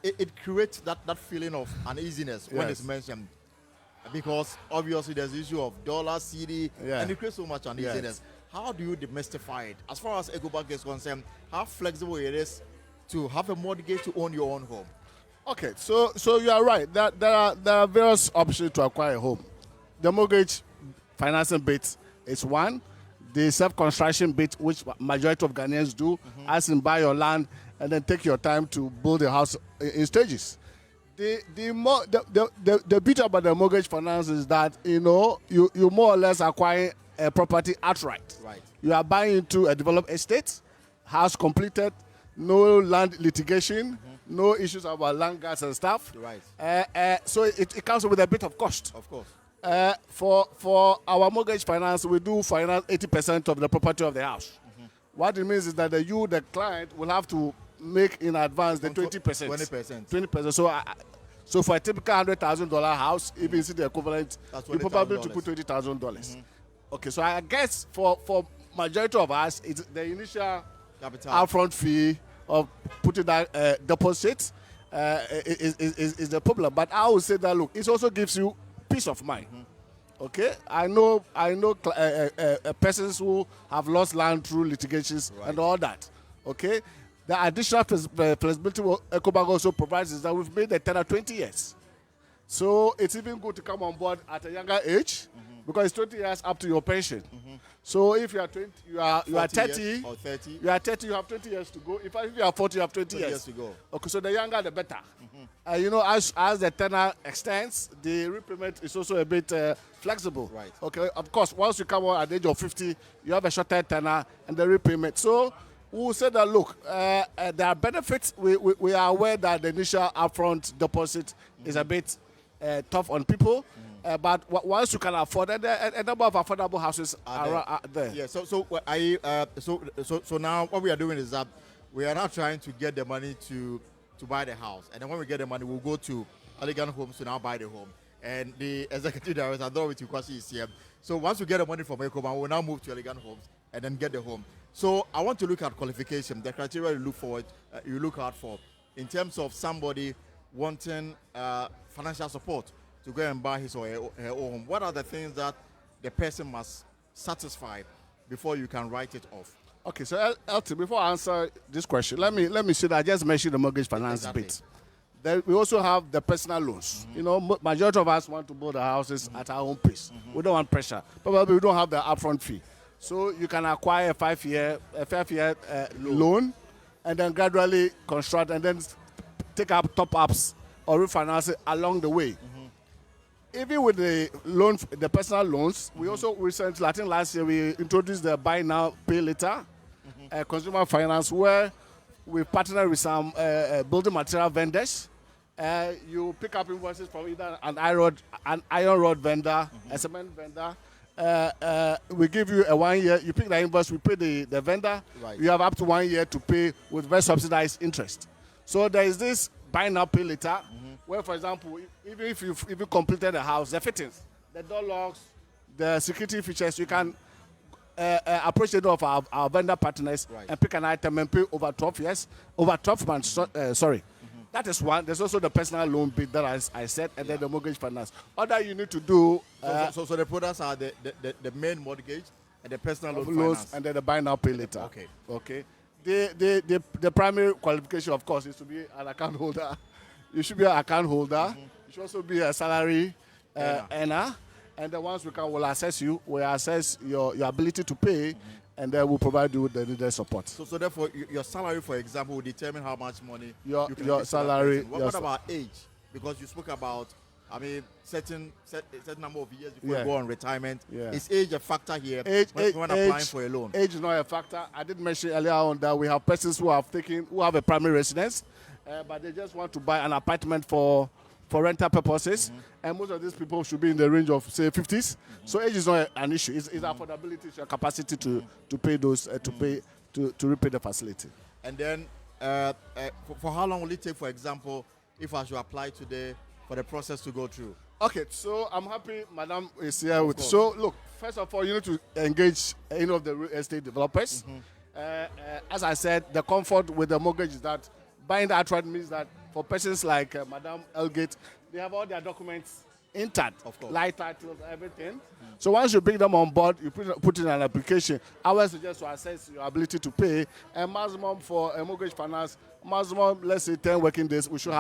It creates that feeling of uneasiness when it's mentioned, because obviously there's the issue of dollar, CD, and it creates so much uneasiness. How do you demystify it? As far as Ecobank is concerned, how flexible it is to have a mortgage to own your own home? Okay, so you are right. There are various options to acquire a home. The mortgage financing bit is one. The self-construction bit, which majority of Ghanaians do, as in buy your land and then take your time to build a house in stages. The beauty about the mortgage finance is that you more or less acquire a property outright. Right. You are buying into a developed estate, house completed, no land litigation, no issues about land gas and stuff. Right. So it comes with a bit of cost. Of course. For our mortgage finance, we do finance 80% of the property of the house. What it means is that the client, will have to make in advance the 20%. 20%. 20%. So for a typical $100,000 house, even if the equivalent, you probably to put $20,000. Okay, so I guess for majority of us, it's the initial capital upfront fee of putting that deposit is the problem. But I would say that look, it also gives you peace of mind. Okay, I know persons who have lost land through litigations and all that. Okay, the additional flexibility Ecobank also provides is that we've made the tenor 20 years. So it's even good to come on board at a younger age because it's 20 years up to your pension. So if you are 20, you are 30 or 30, you are 30, you have 20 years to go. If you are 40, you have 20 years to go. Okay, so the younger the better. You know, as the tenor extends, the repayment is also a bit flexible. Right. Okay. Of course, once you come on at the age of 50, you have a shorter tenor and the repayment. So we will say that look, there are benefits. We are aware that the initial upfront deposit is a bit tough on people. But once you can afford it, a number of affordable houses are there. Yeah. So now what we are doing is that we are now trying to get the money to buy the house, and then when we get the money, we'll go to Elegant Homes to now buy the home. And the executive director, Dorothy Kwasi, is here. So once we get the money from Ecobank, we'll now move to Elegant Homes and then get the home. So I want to look at qualification, the criteria you look out for in terms of somebody wanting financial support to go and buy his or her home. What are the things that the person must satisfy before you can write it off? Okay, so LT, before I answer this question, let me say that I just mentioned the mortgage finance bit. Then we also have the personal loans. You know, majority of us want to build the houses at our own pace. We don't want pressure. Probably we don't have the upfront fee. So you can acquire a 5-year loan and then gradually construct and then take up top-ups or refinance it along the way. Even with the personal loans, we also recently, I think last year, we introduced the buy now, pay later consumer finance, where we partner with some building material vendors. You pick up invoices from either an iron rod vendor, a cement vendor. We give you a 1 year. You pick the invoice, we pay the vendor. Right. You have up to 1 year to pay with very subsidized interest. So there is this buy now, pay later. Where, for example, even if you completed the house, the fittings, the door locks, the security features, you can approach the door of our vendor partners and pick an item and pay over 12 months. That is one. There's also the personal loan bit that I said, and then the mortgage finance. Other you need to do. So the products are the main mortgage and the personal loan loans, finance. and then the buy now, pay later. Okay. The primary qualification, of course, is to be an account holder. You should be an account holder. You should also be a salary earner. And then once will assess you, we'll assess your ability to pay, and then we'll provide you with the needed support. So therefore, your salary, for example, will determine how much money you can your salary. What about age? Because you spoke about, certain number of years before you go on retirement. Is age a factor here when applying for a loan? Age is not a factor. I did mention earlier on that we have persons who have a primary residence, but they just want to buy an apartment for rental purposes, and most of these people should be in the range of, say, 50s. So age is not an issue. It's affordability, it's your capacity to pay those, to repay the facility. And then, for how long will it take, for example, if I should apply today for the process to go through? Okay, so I'm happy Madam is here with. So look, first of all, you need to engage any of the real estate developers. As I said, the comfort with the mortgage is that buying the outright means that for persons like Madam Elgate, they have all their documents intact, light titles, everything. So once you bring them on board, you put in an application. I will suggest to assess your ability to pay. And maximum for a mortgage finance, maximum, let's say 10 working days, we should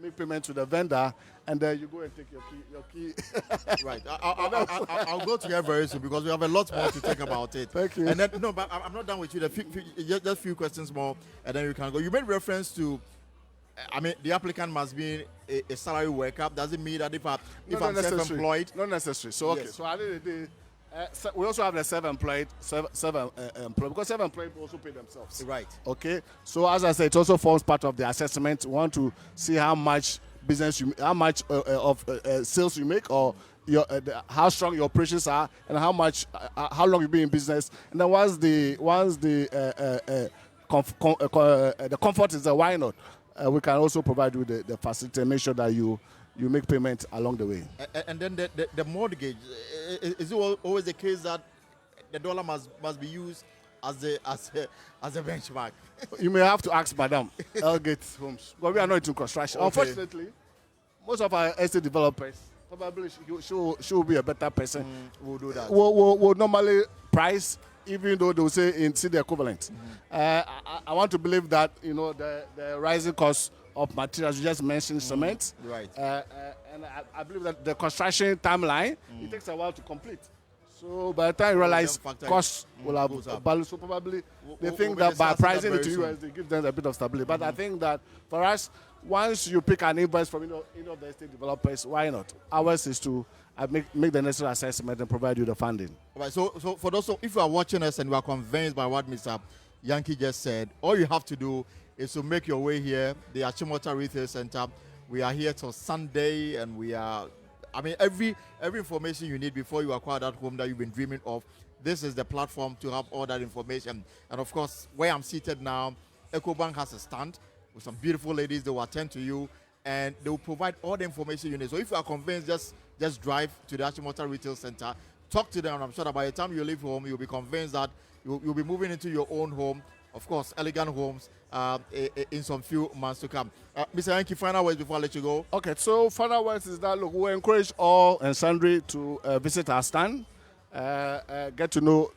make payment to the vendor, and then you go and take your key. Right. I'll go to you very soon because we have a lot more to talk about it. Thank you. And then, no, but I'm not done with you. Just a few questions more, and then you can go. You made reference to, the applicant must be a salary worker. Does it mean that if I'm self-employed? Not necessary. So, okay. Yes. So at the end of the day, we also have the self-employed, because self-employed also pay themselves. Right. Okay. So as I said, it also forms part of the assessment. We want to see how much business of sales you make, or how strong your operations are, and how long you be in business. And then once the the comfort is there, why not? We can also provide you the facility and make sure that you make payment along the way. And then the mortgage, is it always the case that the dollar must be used as a benchmark? You may have to ask Madam Elgate Homes, but we are not into construction. Okay. Unfortunately, most of our estate developers, probably she will be a better person. We'll do that. Will normally price, even though they will say in the equivalent. I want to believe that the rising cost of materials, you just mentioned cement. Right. And I believe that the construction timeline, it takes a while to complete. So by the time you realize costs will have value, so probably they think that by pricing it to you, they give them a bit of stability. But I think that for us, once you pick an invoice from any of the estate developers, why not? Ours is to make the necessary assessment and provide you the funding. All right, so for those, if you are watching us and you are convinced by what Mr. Yankee just said, all you have to do is to make your way here, the Achimota Retail Center. We are here till Sunday, and we are, every information you need before you acquire that home that you've been dreaming of, this is the platform to have all that information. And of course, where I'm seated now, Ecobank has a stand with some beautiful ladies. They will attend to you, and they will provide all the information you need. So if you are convinced, just drive to the Achimota Retail Center, talk to them, and I'm sure that by the time you leave home, you'll be convinced that you'll be moving into your own home. Of course, elegant homes in some few months to come. Mr. Yankee, final words before I let you go. Okay, so final words is that, look, we encourage all and sundry to visit our stand, get to know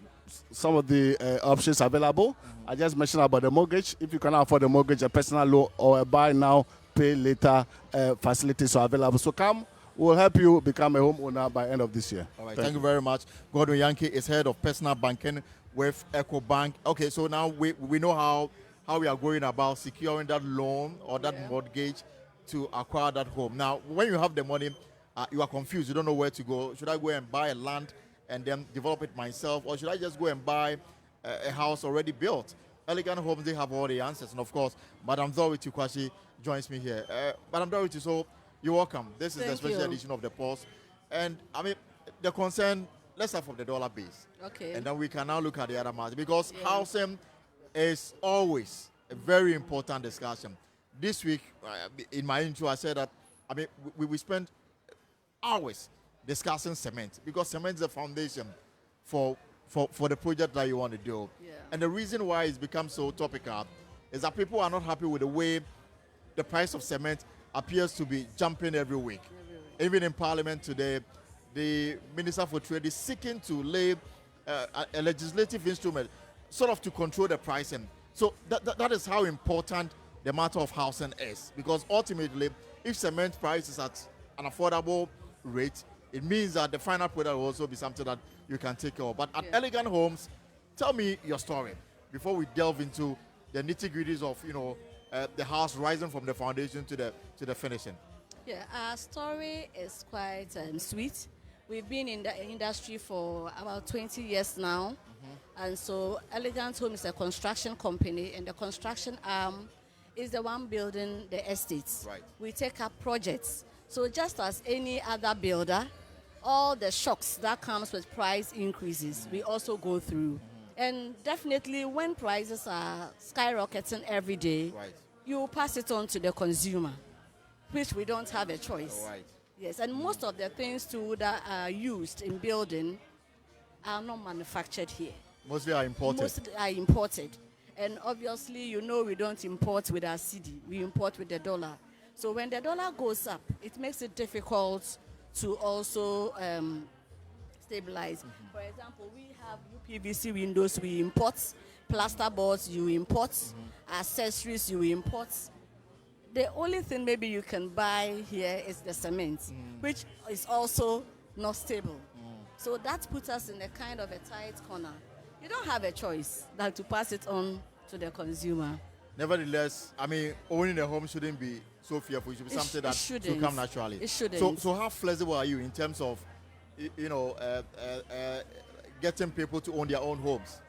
some of the options available. I just mentioned about the mortgage. If you cannot afford the mortgage, a personal loan or a buy now, pay later facilities are available. So come, we'll help you become a homeowner by end of this year. All right, thank you very much. Gordon Yankee is head of personal banking with Ecobank. Okay, so now we know how we are going about securing that loan or that mortgage to acquire that home. Now, when you have the money, you are confused. You don't know where to go. Should I go and buy a land and then develop it myself, or should I just go and buy a house already built? Elegant Homes, they have all the answers. And of course, Madam Dorothy Kwashi joins me here. Madam Dorothy, so you're welcome. This is the special edition of The Pulse. And the concern, let's start from the dollar base. Okay. And then we can now look at the other matter, because housing is always a very important discussion. This week, in my intro, I said that we spent hours discussing cement, because cement is the foundation for the project that you want to do. Yeah. And the reason why it's become so topical is that people are not happy with the way the price of cement appears to be jumping every week. Even in Parliament today, the Minister for Trade is seeking to lay a legislative instrument sort of to control the pricing. So that is how important the matter of housing is, because ultimately, if cement price is at an affordable rate, it means that the final product will also be something that you can take care of. But at Elegant Homes, tell me your story before we delve into the nitty-gritties of the house rising from the foundation to the finishing. Yeah, our story is quite sweet. We've been in the industry for about 20 years now. And so Elegant Home is a construction company, and the construction arm is the one building the estates. Right. We take up projects. So just as any other builder, all the shocks that comes with price increases, we also go through. And definitely when prices are skyrocketing every day, you pass it on to the consumer, which we don't have a choice. Right. Yes, and most of the things too that are used in building are not manufactured here. Mostly are imported. Mostly are imported. And obviously, we don't import with our cedi. We import with the dollar. So when the dollar goes up, it makes it difficult to also stabilize. For example, we have UPVC windows, we import. Plaster boards, you import. Accessories, you import. The only thing maybe you can buy here is the cement, which is also not stable. So that puts us in a kind of a tight corner. You don't have a choice than to pass it on to the consumer. Nevertheless, owning a home shouldn't be so fearful. It should be something that should come naturally. It shouldn't. So how flexible are you in terms of, getting people to own their own homes?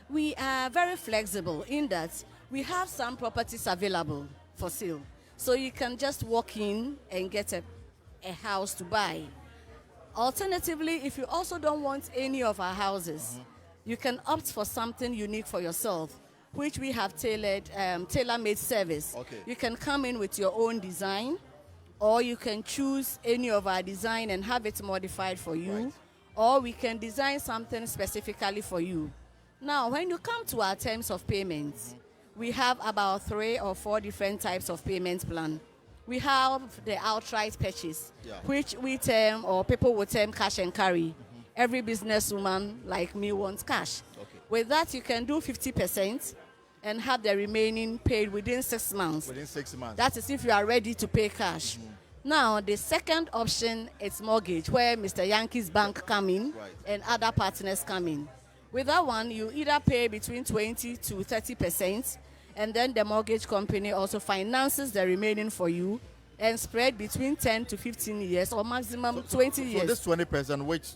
We are very flexible in that we have some properties available for sale. So you can just walk in and get a house to buy. Alternatively, if you also don't want any of our houses, you can opt for something unique for yourself. which we have tailor-made service. Okay. You can come in with your own design, or you can choose any of our design and have it modified for you, or we can design something specifically for you. Now, when you come to our terms of payments, we have about 3 or 4 different types of payment plan. We have the outright purchase, which we term, or people will term, cash and carry. Every businesswoman like me wants cash. With that, you can do 50% and have the remaining paid within 6 months. Within 6 months. That is if you are ready to pay cash. Now, the second option is mortgage, where Mr. Yankee's Bank come in and other partners come in. With that one, you either pay between 20 to 30%, and then the mortgage company also finances the remaining for you and spread between 10 to 15 years or maximum 20 years. So this 20%, which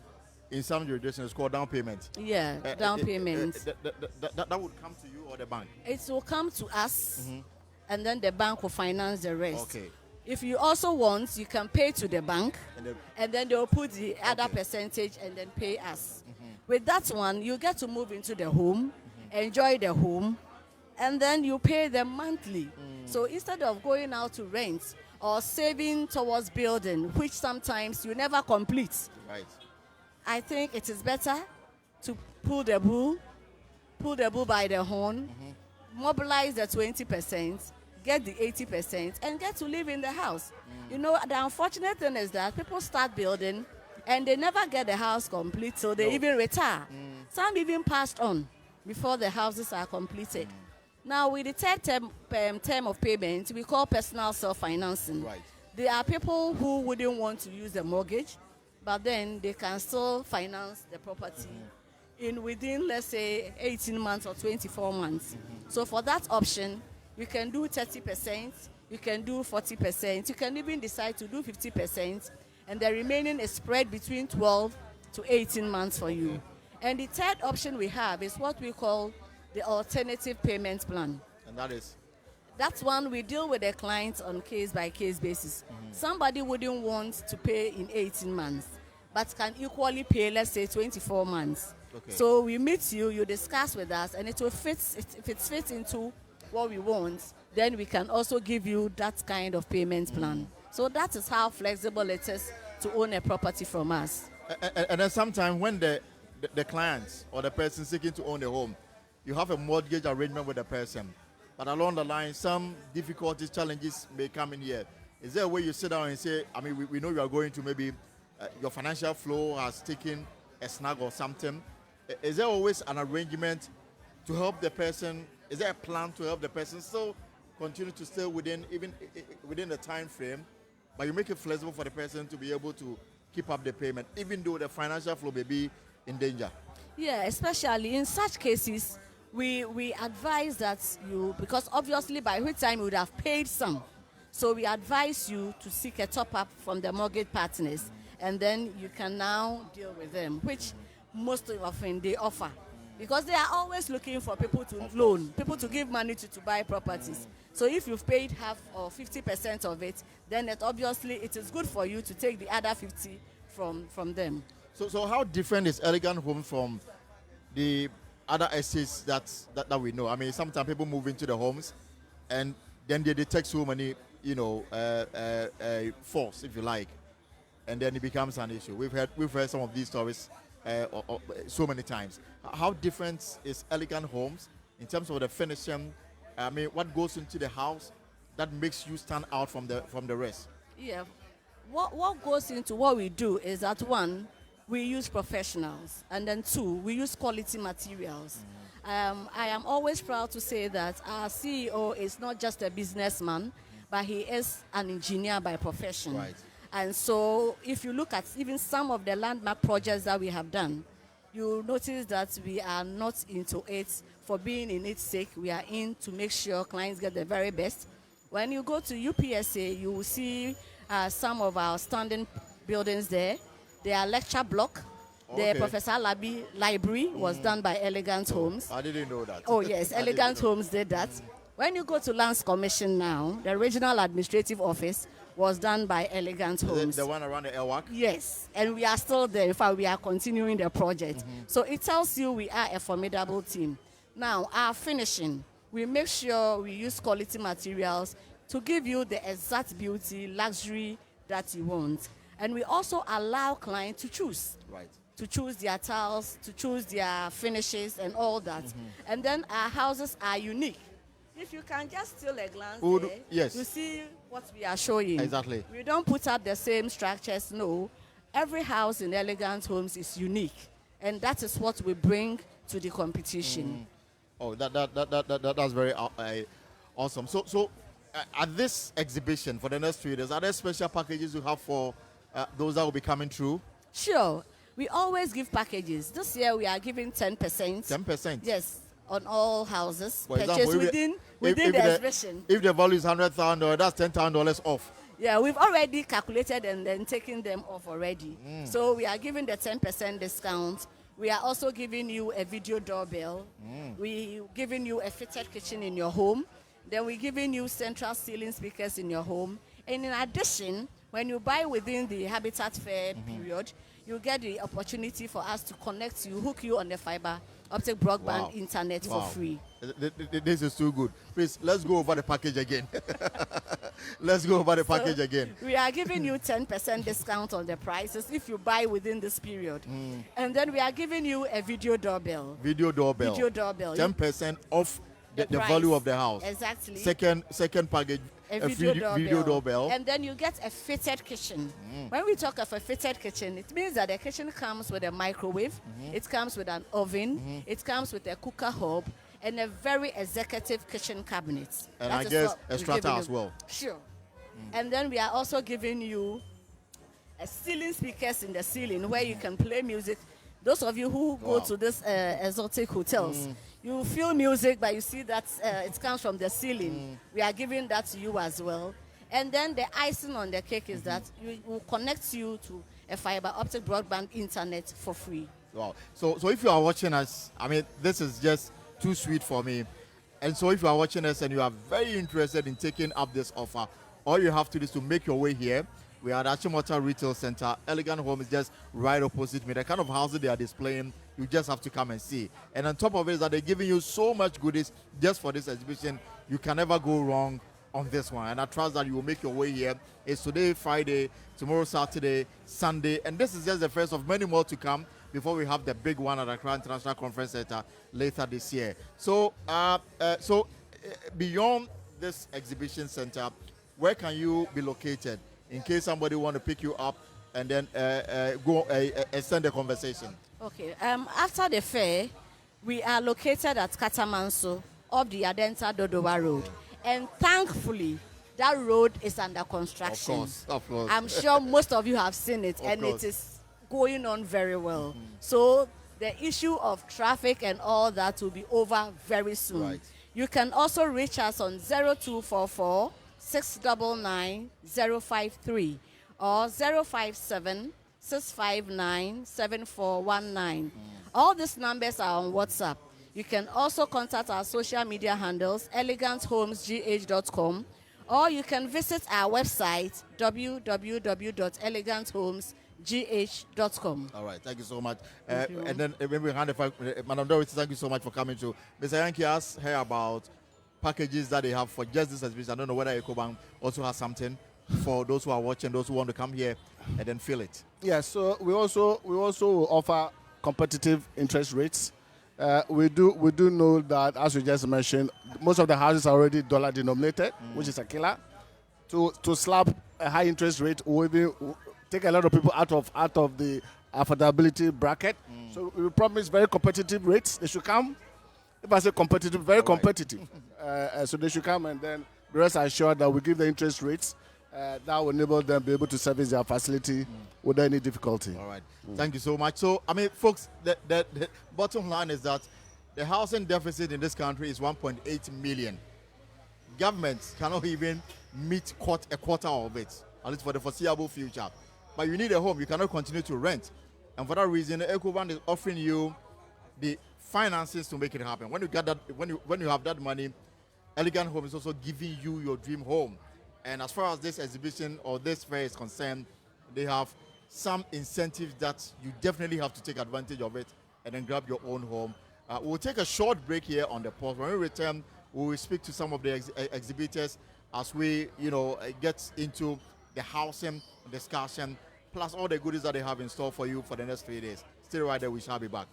in some jurisdictions is called down payment. Yeah, down payment. That would come to you or the bank? It will come to us, and then the bank will finance the rest. Okay. If you also want, you can pay to the bank, and then they will put the other percentage and then pay us. With that one, you get to move into the home, enjoy the home, and then you pay them monthly. So instead of going out to rent or saving towards building, which sometimes you never complete, I think it is better to pull the bull by the horn, mobilize the 20%, get the 80%, and get to live in the house. You know, the unfortunate thing is that people start building and they never get the house complete, so they even retire. Some even passed on before the houses are completed. Now, with the third term of payment, we call personal self-financing. There are people who wouldn't want to use the mortgage, but then they can still finance the property within, let's say, 18 months or 24 months. So for that option, you can do 30%, you can do 40%, you can even decide to do 50%, and the remaining is spread between 12 to 18 months for you. And the third option we have is what we call the alternative payment plan. And that is? That's one we deal with the clients on case-by-case basis. Somebody wouldn't want to pay in 18 months, but can equally pay, let's say, 24 months. So we meet you, you discuss with us, and it will fit. If it fits into what we want, then we can also give you that kind of payment plan. So that is how flexible it is to own a property from us. And then sometimes when the client or the person seeking to own a home, you have a mortgage arrangement with the person, but along the line, some difficulties, challenges may come in here. Is there a way you sit down and say, I mean, we know you are going to maybe your financial flow has taken a snag or something. Is there always an arrangement to help the person? Is there a plan to help the person still continue to stay within the time frame, but you make it flexible for the person to be able to keep up the payment, even though the financial flow may be in danger? Yeah, especially in such cases, we advise that because obviously by which time you would have paid some, so we advise you to seek a top-up from the mortgage partners, and then you can now deal with them, which most often they offer. Because they are always looking for people to loan, people to give money to buy properties. So if you've paid half or 50% of it, then obviously it is good for you to take the other 50 from them. So how different is Elegant Home from the other estates that we know? I mean, sometimes people move into the homes and then they detect so many, faults, if you like, and then it becomes an issue. We've heard some of these stories so many times. How different is Elegant Homes in terms of the finishing? I mean, what goes into the house that makes you stand out from the rest? Yeah, what goes into what we do is that one, we use professionals, and then two, we use quality materials. I am always proud to say that our CEO is not just a businessman, but he is an engineer by profession. And so if you look at even some of the landmark projects that we have done, you'll notice that we are not into it for being in its sake. We are in to make sure clients get the very best. When you go to UPSA, you will see some of our standing buildings there. They are lecture block. The Professor Alabi Library was done by Elegant Homes. I didn't know that. Oh yes, Elegant Homes did that. When you go to Lands Commission now, the Regional Administrative Office was done by Elegant Homes. The one around the Airwalk? Yes, and we are still there. In fact, we are continuing the project. So it tells you we are a formidable team. Now, our finishing, we make sure we use quality materials to give you the exact beauty, luxury that you want. And we also allow clients to choose. Right. To choose their tiles, to choose their finishes and all that. And then our houses are unique. If you can just steal a glance there, yes. you see what we are showing. Exactly. We don't put up the same structures, no. Every house in Elegant Homes is unique. And that is what we bring to the competition. Oh, that's very awesome. So at this exhibition for the next 3 days, are there special packages you have for those that will be coming through? Sure. We always give packages. This year we are giving 10%. 10%? Yes, on all houses. For Purchased example, within the exhibition. If the value is $100,000, that's $10,000 off. Yeah, we've already calculated and then taken them off already. So we are giving the 10% discount. We are also giving you a video doorbell. We're giving you a fitted kitchen in your home. Then we're giving you central ceiling speakers in your home. And in addition, when you buy within the Habitat Fair period, you get the opportunity for us to connect you, hook you on the fiber optic broadband internet for free. This is too good. Please, let's go over the package again. Let's go over the package again. We are giving you 10% discount on the prices if you buy within this period. And then we are giving you a video doorbell. Video doorbell. Video doorbell. 10% off the price. value of the house. Exactly. Second package, a video doorbell. And then you get a fitted kitchen. When we talk of a fitted kitchen, it means that the kitchen comes with a microwave, it comes with an oven, it comes with a cooker hob, and a very executive kitchen cabinet. And That I is guess what a we're strata giving as you. well. Sure. And then we are also giving you a ceiling speakers in the ceiling where you can play music. Those of you who go to this exotic hotels, you feel music, but you see that it comes from the ceiling. We are giving that to you as well. And then the icing on the cake is that we will connect you to a fiber optic broadband internet for free. Wow. So if you are watching us, I mean, this is just too sweet for me. And so if you are watching us and you are very interested in taking up this offer, all you have to do is to make your way here. We are at Achimota Retail Center. Elegant Home is just right opposite me. The kind of houses they are displaying, you just have to come and see. And on top of it is that they're giving you so much goodies just for this exhibition. You can never go wrong on this one. And I trust that you will make your way here. It's today, Friday, tomorrow, Saturday, Sunday. And this is just the first of many more to come before we have the big one at Accra International Conference Center later this year. So, beyond this exhibition center, where can you be located in case somebody want to pick you up and then go extend the conversation? Okay. After the fair, we are located at Katamanso of the Adenta Dodowa Road. And thankfully, that road is under construction. Of course. I'm sure most of you have seen it, and it is going on very well. So the issue of traffic and all that will be over very soon. Right. You can also reach us on 0244 699 053 or 057 659 7419. All these numbers are on WhatsApp. You can also contact our social media handles, eleganthomesgh.com, or you can visit our website, www.eleganthomesgh.com. All right, thank you so much. And then when we hand Madam Doris, thank you so much for coming to. Mr. Yankee asked her about packages that they have for just this exhibition. I don't know whether Ecobank also has something for those who are watching, those who want to come here and then feel it. Yes, so we also offer competitive interest rates. We do know that, as we just mentioned, most of the houses are already dollar denominated, which is a killer. To slap a high interest rate will even take a lot of people out of the affordability bracket. So we promise very competitive rates. They should come. If I say competitive, very competitive. So they should come, and then the rest are sure that we give the interest rates that will enable them to be able to service their facility without any difficulty. All right. Thank you so much. So, I mean, folks, the bottom line is that the housing deficit in this country is 1.8 million. Governments cannot even meet a quarter of it, at least for the foreseeable future. But you need a home. You cannot continue to rent. And for that reason, Ecobank is offering you the finances to make it happen. When you get that, when you have that money, Elegant Home is also giving you your dream home. And as far as this exhibition or this fair is concerned, they have some incentives that you definitely have to take advantage of it and then grab your own home We'll take a short break here on the pause. When we return, we will speak to some of the exhibitors as we, get into the housing discussion, plus all the goodies that they have in store for you for the next 3 days. Stay right there. We shall be back.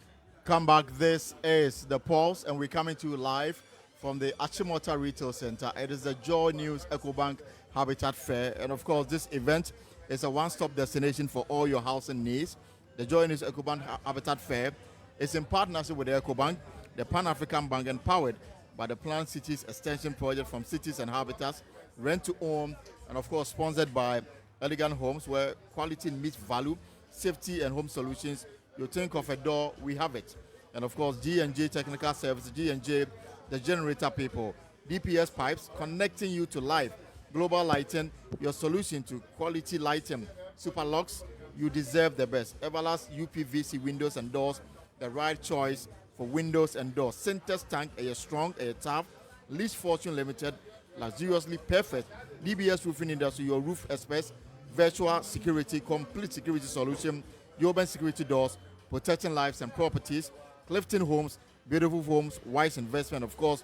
Come back. This is the pause, and we're coming to you live from the Achimota Retail Center. It is the JoyNews Ecobank Habitat Fair, and of course, this event is a one-stop destination for all your housing needs. The JoyNews Ecobank Habitat Fair is in partnership with the Ecobank, the Pan-African Bank, and powered by the Planned Cities Extension Project from Cities and Habitats, Rent to Own, and of course sponsored by Elegant Homes, where quality meets value, safety and home solutions. You think of a door, we have it. And of course, G&J Technical Services, G&J, the generator people, DPS Pipes, connecting you to life. Global Lighting, your solution to quality lighting. Super Locks, you deserve the best. Everlast UPVC windows and doors, the right choice for windows and doors. Centers Tank, a strong, a tough. Lease Fortune Limited, luxuriously perfect. DBS Roofing Industry, your roof experts. Virtual security, complete security solution. Urban security doors, protecting lives and properties. Clifton Homes, beautiful homes, wise investment, of course.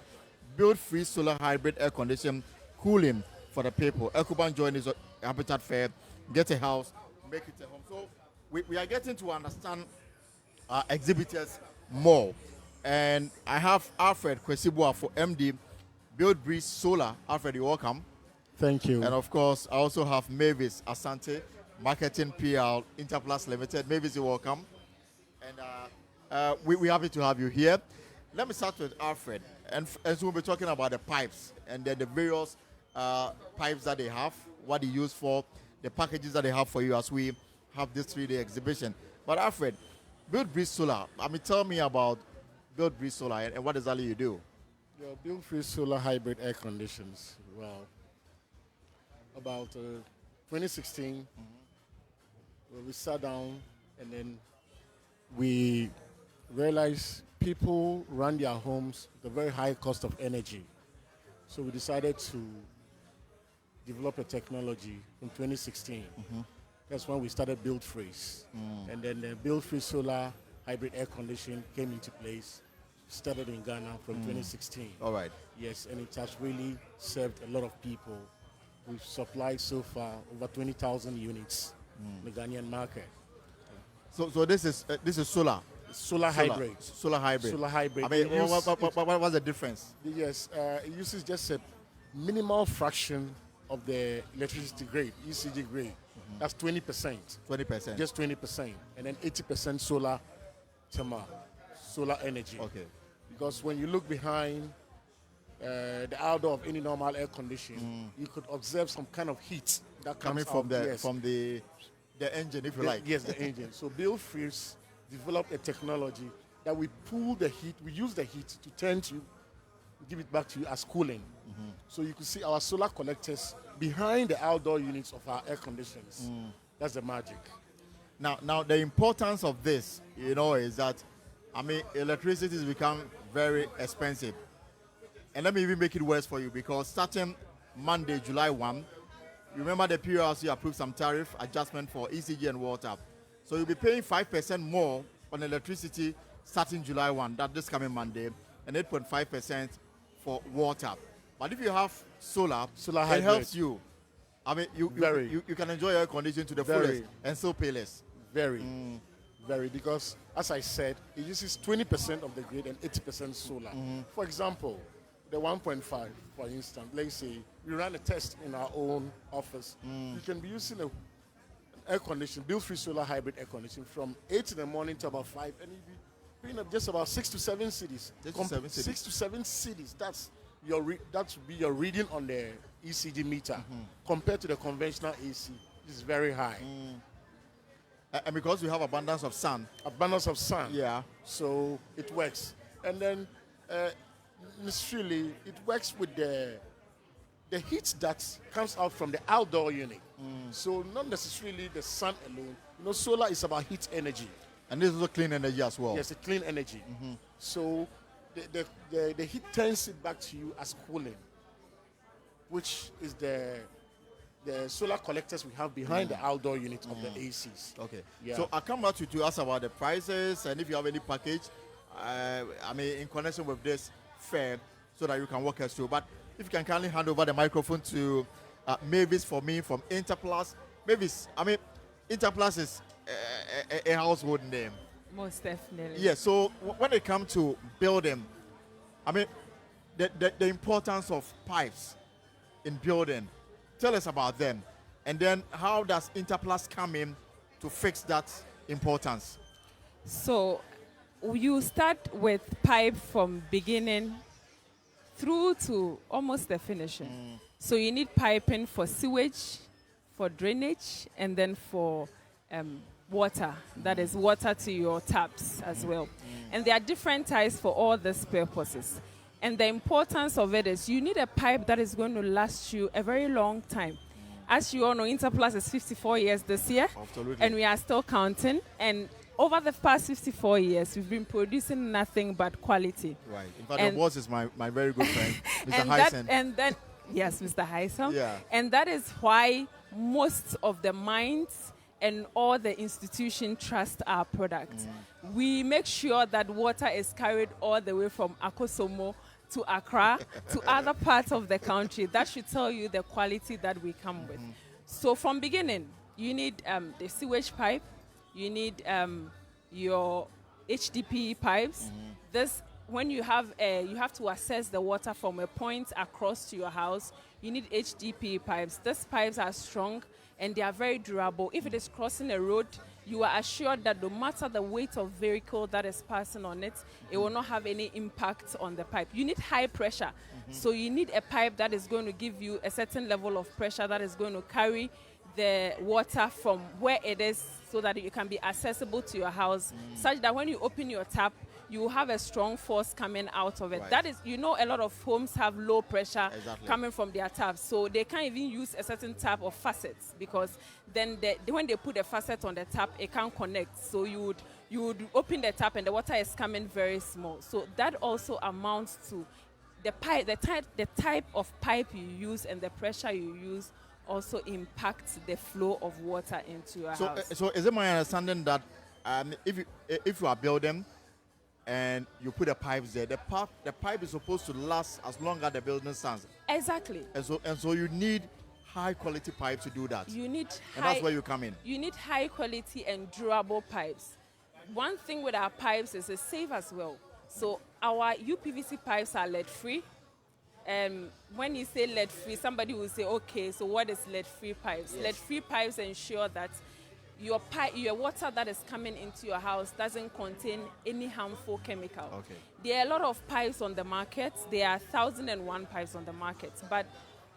Build free solar hybrid air conditioning, cooling for the people. Ecobank-JoyNews Habitat Fair, get a house, make it a home. So we are getting to understand our exhibitors more. And I have Alfred Kwesibua for MD, Build Breeze Solar. Alfred, you're welcome. Thank you. And of course, I also have Mavis Asante, Marketing PL Interplus Limited. Mavis, you're welcome. And we're happy to have you here. Let me start with Alfred. And so we'll be talking about the pipes and then the various pipes that they have, what they use for, the packages that they have for you as we have this 3-day exhibition. But Alfred, Build Breeze Solar, tell me about Build Breeze Solar and what exactly you do. Build free solar hybrid air conditions. Well, about 2016, when we sat down and then we realized people run their homes with a very high cost of energy. So we decided to develop a technology in 2016. That's when we started Build Freeze. And then the Build Free Solar Hybrid Air Conditioning came into place, started in Ghana from 2016. All right. Yes, and it has really served a lot of people. We've supplied so far over 20,000 units in the Ghanaian market. So this is solar. Solar hybrid. Solar hybrid. Solar hybrid. What's the difference? Yes, it uses just a minimal fraction of the electricity grade, ECG grade. That's 20%. 20%. Just 20%. And then 80% solar thermal, solar energy. Okay. Because when you look behind the outdoor of any normal air condition, you could observe some kind of heat that coming comes from the engine, if you like. Yes, the engine. So Build Freeze developed a technology that we pull the heat, we use the heat to turn to, give it back to you as cooling. So you can see our solar collectors behind the outdoor units of our air conditioners. That's the magic. Now the importance of this, is that, electricity has become very expensive. And let me even make it worse for you, because starting Monday, July 1, you remember the PRC approved some tariff adjustment for ECG and water. So you'll be paying 5% more on electricity starting July 1, that this coming Monday, and 8.5% for water. But if you have solar hybrid, it helps you. You can enjoy air conditioning to the fullest and still pay less. Very, because as I said, it uses 20% of the grid and 80% solar. For example, the 1.5, for instance, let's say we ran a test in our own office. You can be using an air condition, Build Free Solar Hybrid air conditioning from 8 in the morning to about 5, and you'll be paying up just about 6 to 7 cities. 6 to 7 cities. That would be your reading on the ECG meter compared to the conventional AC. It's very high. And because we have abundance of sun. Yeah. So it works. And then necessarily it works with the heat that comes out from the outdoor unit. So not necessarily the sun alone. Solar is about heat energy. And this is also clean energy as well. Yes, a clean energy. So the heat turns it back to you as cooling, which is the solar collectors we have behind the outdoor unit of the ACs. Okay. Yeah. So I'll come back to ask about the prices and if you have any package I mean, in connection with this fair, so that you can walk us through. But if you can kindly hand over the microphone to Mavis for me from Interplus. Mavis, I mean, Interplus is a household name. Most definitely. Yeah, so when it comes to building, I mean, the importance of pipes in building, tell us about them. And then how does Interplus come in to fix that importance? So you start with pipe from beginning through to almost the finishing. So you need piping for sewage, for drainage, and then for water. That is water to your taps as well. And there are different types for all these purposes. And the importance of it is you need a pipe that is going to last you a very long time. As you all know, Interplus is 54 years this year. Absolutely. And we are still counting. And over the past 54 years, we've been producing nothing but quality. Right. In fact, your boss is my very good friend, Mr. Hyson. And then, yes, Mr. Hyson. Yeah. And that is why most of the mines and all the institutions trust our product. We make sure that water is carried all the way from Akosomo to Accra to other parts of the country. That should tell you the quality that we come with. So from beginning, you need the sewage pipe, you need your HDPE pipes. This, when you have to assess the water from a point across to your house, you need HDPE pipes. These pipes are strong and they are very durable. If it is crossing a road, you are assured that no matter the weight of vehicle that is passing on it, it will not have any impact on the pipe. You need high pressure. So you need a pipe that is going to give you a certain level of pressure that is going to carry the water from where it is so that it can be accessible to your house, such that when you open your tap, you will have a strong force coming out of it. Right. That is, you know, a lot of homes have low pressure coming from their taps, so they can't even use a certain type of faucets because then when they put a faucet on the tap, it can't connect. So you would open the tap and the water is coming very small. So that also amounts to the type of pipe you use and the pressure you use also impacts the flow of water into your house. So is it my understanding that if you are building and you put the pipes there, the pipe is supposed to last as long as the building stands? Exactly. And so you need high quality pipes to do that. You need and that's where you come in. You need high quality and durable pipes. One thing with our pipes is it's safe as well. So our UPVC pipes are lead free. When you say lead free, somebody will say, okay, so what is lead free pipes? Yes. Lead free pipes ensure that your water that is coming into your house doesn't contain any harmful chemical. Okay. There are a lot of pipes on the market. There are 1,001 pipes on the market. But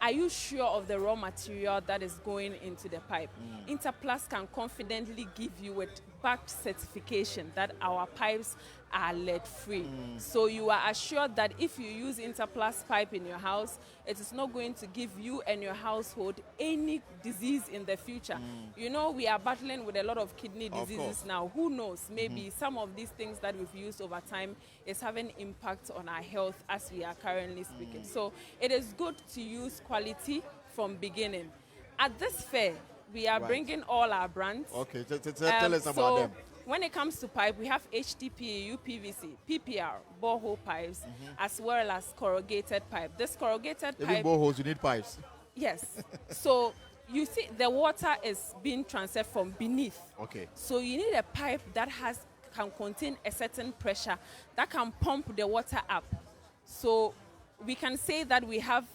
are you sure of the raw material that is going into the pipe? Interplus can confidently give you with backed certification that our pipes are lead-free. So you are assured that if you use Interplus pipe in your house, it is not going to give you and your household any disease in the future. You know, we are battling with a lot of kidney diseases now. Who knows? Maybe some of these things that we've used over time is having impact on our health as we are currently speaking. So it is good to use quality from beginning. At this fair, we are bringing all our brands. Okay, tell us about them. When it comes to pipe, we have HDPE, UPVC, PPR, borehole pipes, as well as corrugated pipe. This corrugated Even pipe... boreholes, you need pipes. Yes. So you see, the water is being transferred from beneath. Okay. So you need a pipe that can contain a certain pressure that can pump the water up. So we can say that we have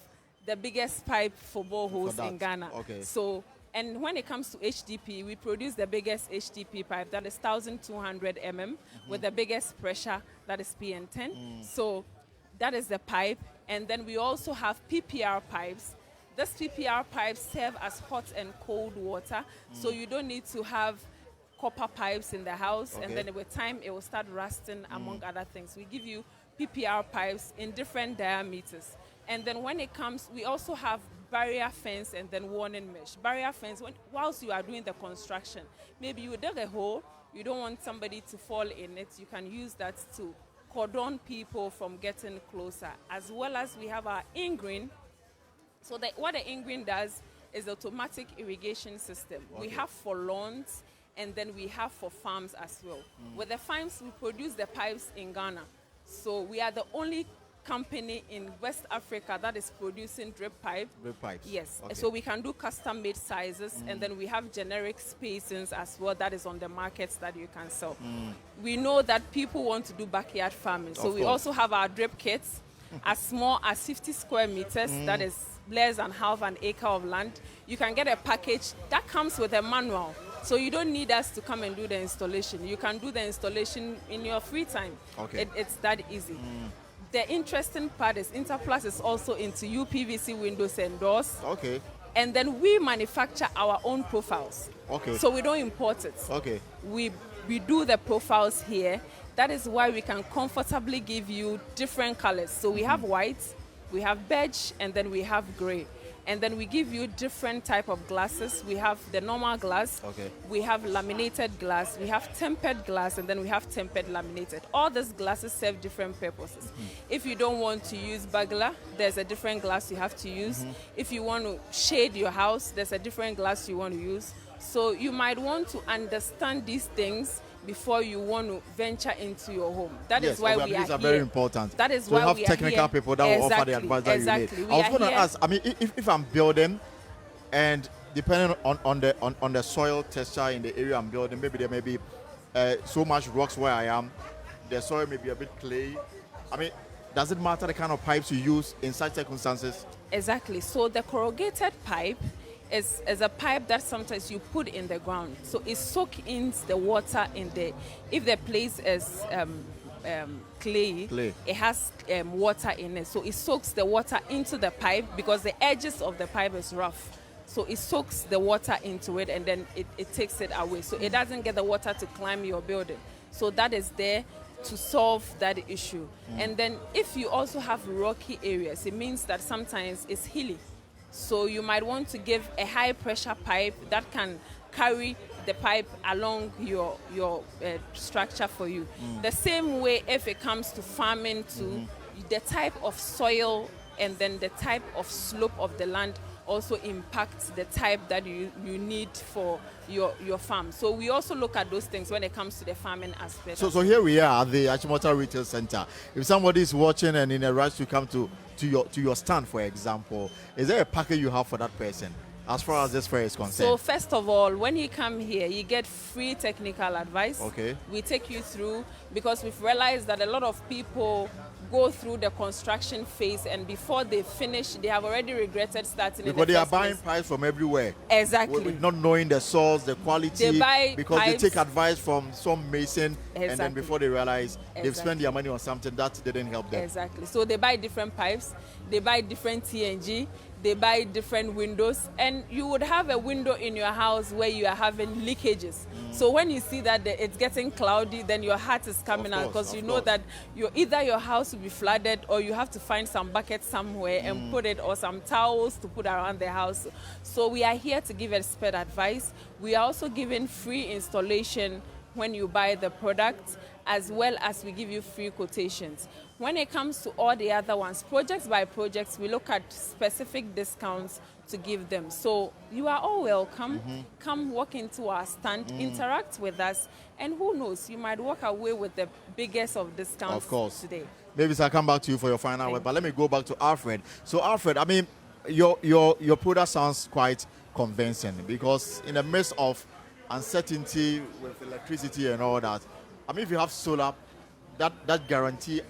the biggest pipe for boreholes in Ghana. Okay. So, and when it comes to HDP, we produce the biggest HDP pipe, that is 1,200 mm, with the biggest pressure, that is PN10. So that is the pipe. And then we also have PPR pipes. These PPR pipes serve as hot and cold water, so you don't need to have copper pipes in the house, and then with time it will start rusting, among other things. We give you PPR pipes in different diameters. And then when it comes, we also have barrier fence and then warning mesh. Barrier fence, whilst you are doing the construction, maybe you dig a hole, you don't want somebody to fall in it, you can use that to cordon people from getting closer. As well as we have our in-green. So what the in-green does is automatic irrigation system. We have for lawns and then we have for farms as well. With the farms, we produce the pipes in Ghana. So we are the only company in West Africa that is producing drip pipe. Drip pipes. Yes. Okay. So we can do custom-made sizes, and then we have generic spacings as well that is on the markets that you can sell. We know that people want to do backyard farming, so Of we course. also have our drip kits as small as 50 square meters. That is less than half an acre of land. You can get a package that comes with a manual. So you don't need us to come and do the installation. You can do the installation in your free time. Okay. It's that easy. The interesting part is Interplus is also into UPVC windows and doors. Okay. And then we manufacture our own profiles. Okay. So we don't import it. Okay. We do the profiles here. That is why we can comfortably give you different colors. So we have white, we have beige, and then we have gray. And then we give you different type of glasses. We have the normal glass. Okay. We have laminated glass. We have tempered glass, and then we have tempered laminated. All these glasses serve different purposes. If you don't want to use burglar, there's a different glass you have to use. If you want to shade your house, there's a different glass you want to use. So you might want to understand these things before you want to venture into your home. That is why we are here. These are very important. That is so why you have we are technical here. people that will offer the advice that Exactly. you need. I was going to ask, I mean, if I'm building, and depending on the soil texture in the area I'm building, maybe there may be so much rocks where I am. The soil may be a bit clay. I mean, does it matter the kind of pipes you use in such circumstances? Exactly. So the corrugated pipe is a pipe that sometimes you put in the ground. So it soaks in the water in the, if the place is clay, it has water in it. So it soaks the water into the pipe because the edges of the pipe is rough. So it soaks the water into it, and then it takes it away. So it doesn't get the water to climb your building. So that is there to solve that issue. And then if you also have rocky areas, it means that sometimes it's hilly. So you might want to give a high pressure pipe that can carry the pipe along your structure for you. The same way if it comes to farming too, the type of soil and then the type of slope of the land also impacts the type that you need for your farm. So we also look at those things when it comes to the farming aspect. So here we are at the Achimota Retail Center. If somebody is watching and in a rush to come to your stand, for example, is there a package you have for that person as far as this fair is concerned? So first of all, when you come here, you get free technical advice. Okay. We take you through, because we've realized that a lot of people go through the construction phase, and before they finish, they have already regretted starting. Because they are buying pipes from everywhere. Exactly. Not knowing the source, the quality. They buy because pipes. they take advice from some mason, and then Exactly. before they realize they've Exactly. spent their money on something that didn't help them. Exactly. So they buy different pipes, they buy different TNG, they buy different windows, and you would have a window in your house where you are having leakages. So when you see that it's getting cloudy, then your heart is coming out, because you know that either your house will be flooded, or you have to find some buckets somewhere and put it, or some towels to put around the house. So we are here to give expert advice. We are also giving free installation when you buy the product, as well as we give you free quotations. When it comes to all the other ones, projects by projects, we look at specific discounts to give them. So you are all welcome. Come walk into our stand, interact with us, and who knows, you might walk away with the biggest of discounts Of course. today. Maybe I'll come back to you for your final word, but let me go back to Alfred. So Alfred, I mean, your product sounds quite convincing, because in the midst of uncertainty with electricity and all that, I mean, if you have solar, that guarantee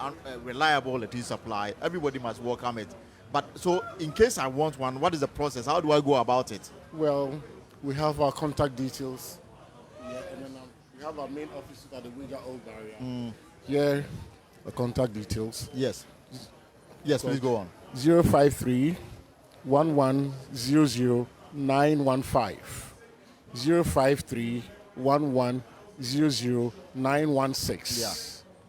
reliable electricity supply, everybody must welcome it. But so in case I want one, what is the process? How do I go about it? Well, we have our contact details. Yeah, and then we have our main office at the Wiga Old Barrier. Here, the contact details. Yes. Yes, please go on. 053 1100 915. 053 1100 916. Yeah.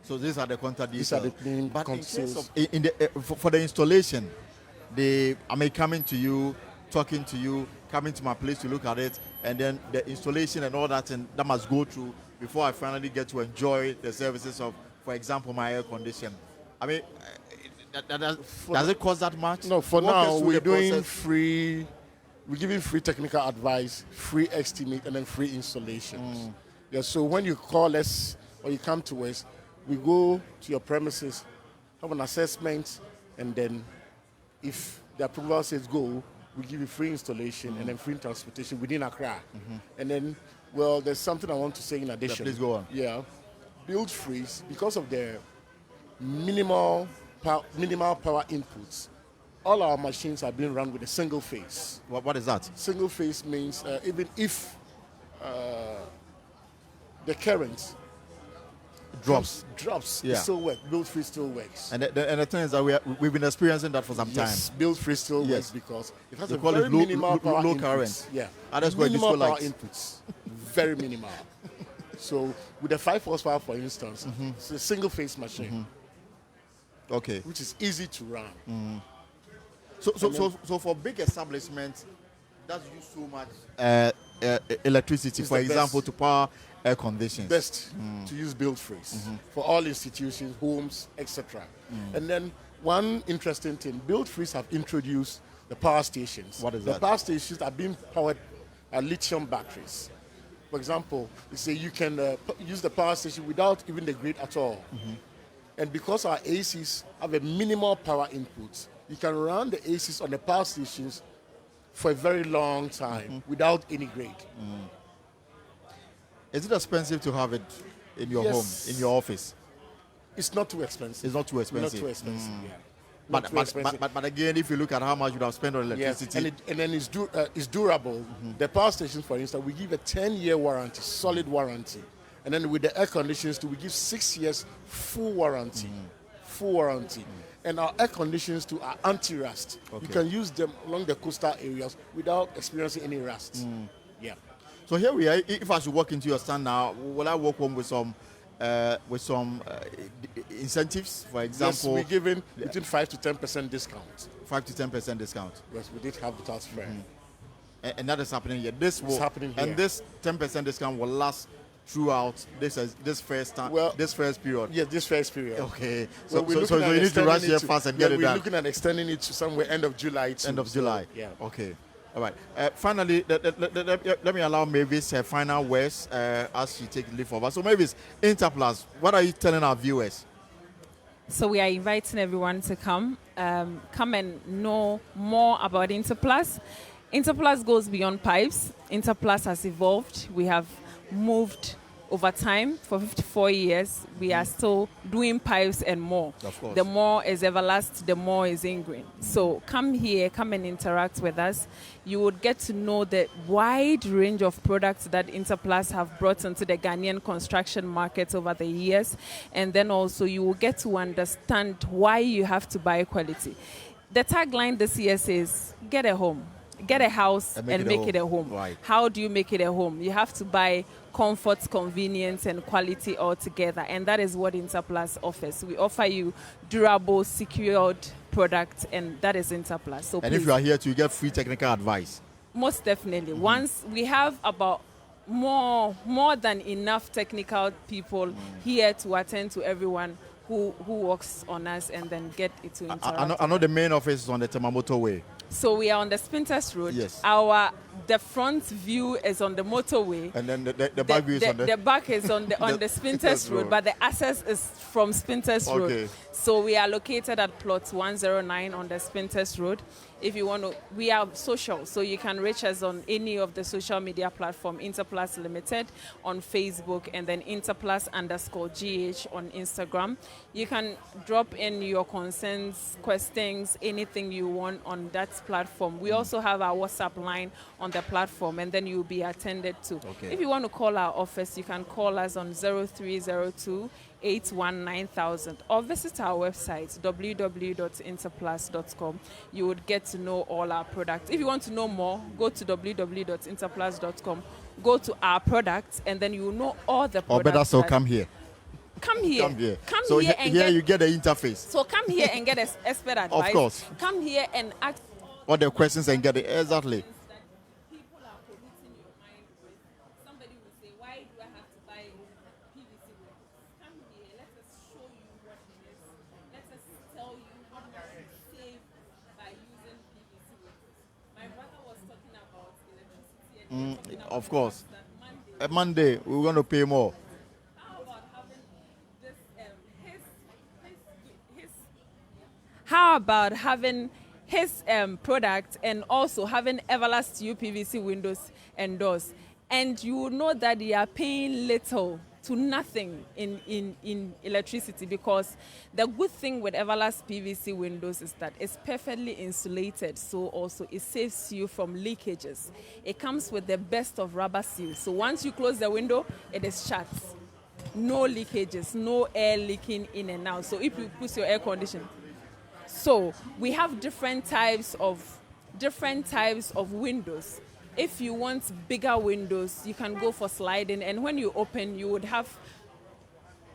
So these are the contact details. These are the main But in contact case details. of, for the installation, I may coming to you, talking to you, coming to my place to look at it, and then the installation and all that, and that must go through before I finally get to enjoy the services of, for example, my air condition. I mean, does it cost that much? No, for Walk us now through we're the doing process. free we give you free technical advice, free estimate, and then free installations. Yeah, so when you call us or you come to us, we go to your premises, have an assessment, and then if the approval says go, we give you free installation and then free transportation within Accra. And then, well, there's something I want to say in addition. Please go on. Yeah, build freeze, because of their minimal power inputs, all our machines are being run with a single phase. What is that? Single phase means even if the current drops, yeah, it still works. Build free still works. And the thing is that we've been experiencing that for some time. Yes, build free still works because it has They a call very it minimal power low inputs. current. Yeah, Others call it minimal disco power lights. inputs, very minimal. So with the 5 horsepower, for instance, it's a single phase machine. Okay, which is easy to run. So for big establishments, does use so much electricity, for example, to power air conditions. Best to use build freeze for all institutions, homes, etc. And then one interesting thing, build freeze have introduced the power stations. What is the that? The power stations are being powered by lithium batteries. For example, you say you can use the power station without even the grid at all. And because our ACs have a minimal power input, you can run the ACs on the power stations for a very long time without any grid. Is it expensive to have it in your home, in your office? It's not too expensive. It's not too expensive. Not too expensive, yeah. But again, if you look at how much you have spent on electricity, yes, and then it's durable. The power stations, for instance, we give a 10-year warranty, solid warranty, and then with the air conditioners too, we give 6 years full warranty, And our air conditioners too are anti-rust. Okay. You can use them along the coastal areas without experiencing any rust. Yeah. So here we are. If I should walk into your stand now, will I walk home with some incentives, for example? Yes, we're giving between 5 to 10% discount. 5 to 10% discount. Yes, we did Habitat Fair. And that is happening here. This will happening here. And this 10% discount will last throughout this first time. Well, this first period. Yes, this first period. Okay. So you need to rush here fast and get it done. We're looking at extending it to somewhere end of July. End of July. Yeah. Okay. All right. Finally, let me allow Mavis her final words as she takes leave of us. So Mavis, Interplus, what are you telling our viewers? So we are inviting everyone to come and know more about Interplus. Interplus goes beyond pipes. Interplus has evolved. We have moved over time. For 54 years, we are still doing pipes and more. Of course. The more is everlast, the more is ingrained. So come here, come and interact with us. You would get to know the wide range of products that Interplus have brought into the Ghanaian construction market over the years. And then also you will get to understand why you have to buy quality. The tagline this year says, get a home. Get a house and make it a home. Right. How do you make it a home? You have to buy comfort, convenience, and quality all together. And that is what Interplus offers. We offer you durable, secured products, and that is Interplus. So and if you are here to get free technical advice. Most definitely. Once we have about more than enough technical people here to attend to everyone who works on us and then get it to interact. I know the main office is on the Temamoto Way. So we are on the Spinters Road. Yes. The front view is on the motorway. And then the back view is on the back is on the on the Spinters Road, but the access is from Spinters Road. So we are located at plot 109 on the Spinters Road. If you want to, we are social, so you can reach us on any of the social media platform, Interplus Limited on Facebook, and then Interplus_GH on Instagram. You can drop in your concerns, questions, anything you want on that platform. We also have our WhatsApp line on the platform, and then you'll be attended to. Okay. If you want to call our office, you can call us on 0302 819,000 or visit our website www.interplus.com. You would get to know all our products. If you want to know more, go to www.interplus.com, go to our products, and then you will know all the products. Or better still, come here. Come here. Come here. Come so here and here you get the interface. So come here and get expert advice. Of course. Come here and ask all the questions and get it exactly. by using PVC. My brother was talking about Of course. Monday, we're going to pay more. How about having his product and also having everlasting UPVC windows and doors? And you will know that they are paying little to nothing in electricity, because the good thing with everlast PVC windows is that it's perfectly insulated, so also it saves you from leakages. It comes with the best of rubber seals, so once you close the window, it is shut. No leakages, no air leaking in and out. So if you put your air conditioner, so we have different types of windows. If you want bigger windows, you can go for sliding, and when you open, you would have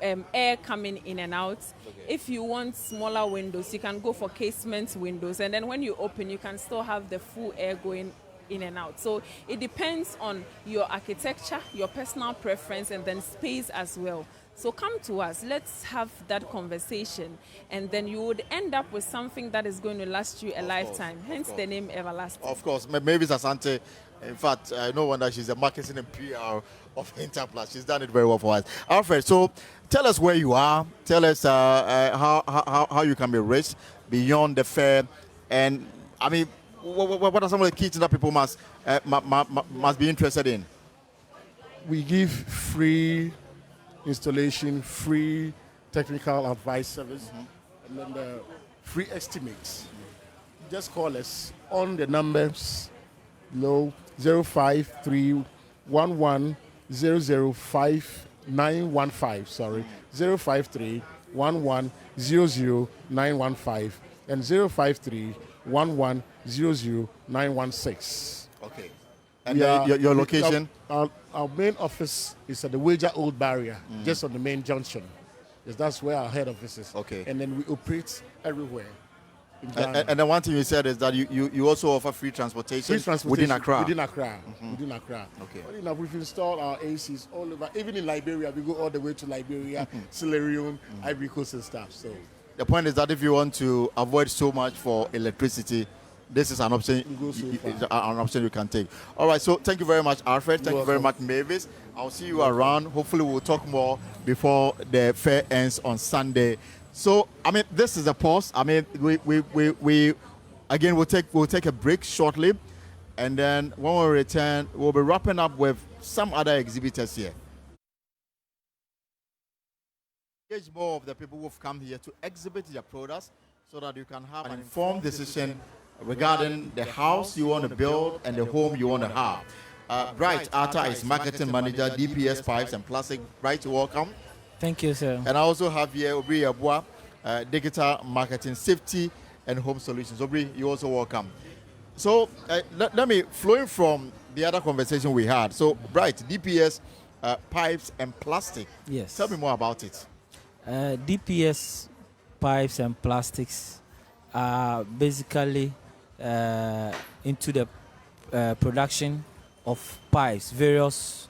air coming in and out. Okay. If you want smaller windows, you can go for casement windows, and then when you open, you can still have the full air going in and out. So it depends on your architecture, your personal preference, and then space as well. So come to us, let's have that conversation, and then you would end up with something that is going to last you a lifetime, hence the name Everlasting. Of course, maybe Asante, in fact, I know that she's a marketing and PR of Interplus. She's done it very well for us. Alfred, so tell us where you are, tell us how you can be rich beyond the fair, and I mean, what are some of the key things that people must be interested in? We give free installation, free technical advice service, and then the free estimates. Just call us on the numbers below 053-11-005-915, sorry, 053-11-00915, and 053-11-00916. Okay. And your location? Our main office is at the Wager Old Barrier, just on the main junction. Yes, that's where our head office is. Okay. And then we operate everywhere. And the one thing you said is that you also offer free transportation within Accra. Within Accra. Within Accra. Okay. Funny enough, we've installed our ACs all over. Even in Liberia, we go all the way to Liberia, Sierra Leone, Ivory Coast and stuff. So the point is that if you want to avoid so much for electricity, this is an option. An option you can take. All right. So thank you very much, Alfred. Thank you very much, Mavis. I'll see you around. Hopefully, we'll talk more before the fair ends on Sunday. So I mean, this is a pause. I mean, we again we'll take a break shortly, and then when we return, we'll be wrapping up with some other exhibitors here. Engage more of the people who've come here to exhibit their products, so that you can have an informed decision regarding the house you want to build and the home you want to have. Bright Atta is marketing manager, DPS Pipes and Plastic. Bright, welcome. Thank you, sir. And I also have here Obri Abua, digital marketing, safety and home solutions. Obri, you also welcome. So let me, flowing from the other conversation we had. So Bright, DPS Pipes and Plastic. Yes. Tell me more about it. DPS Pipes and Plastics are basically into the production of pipes, various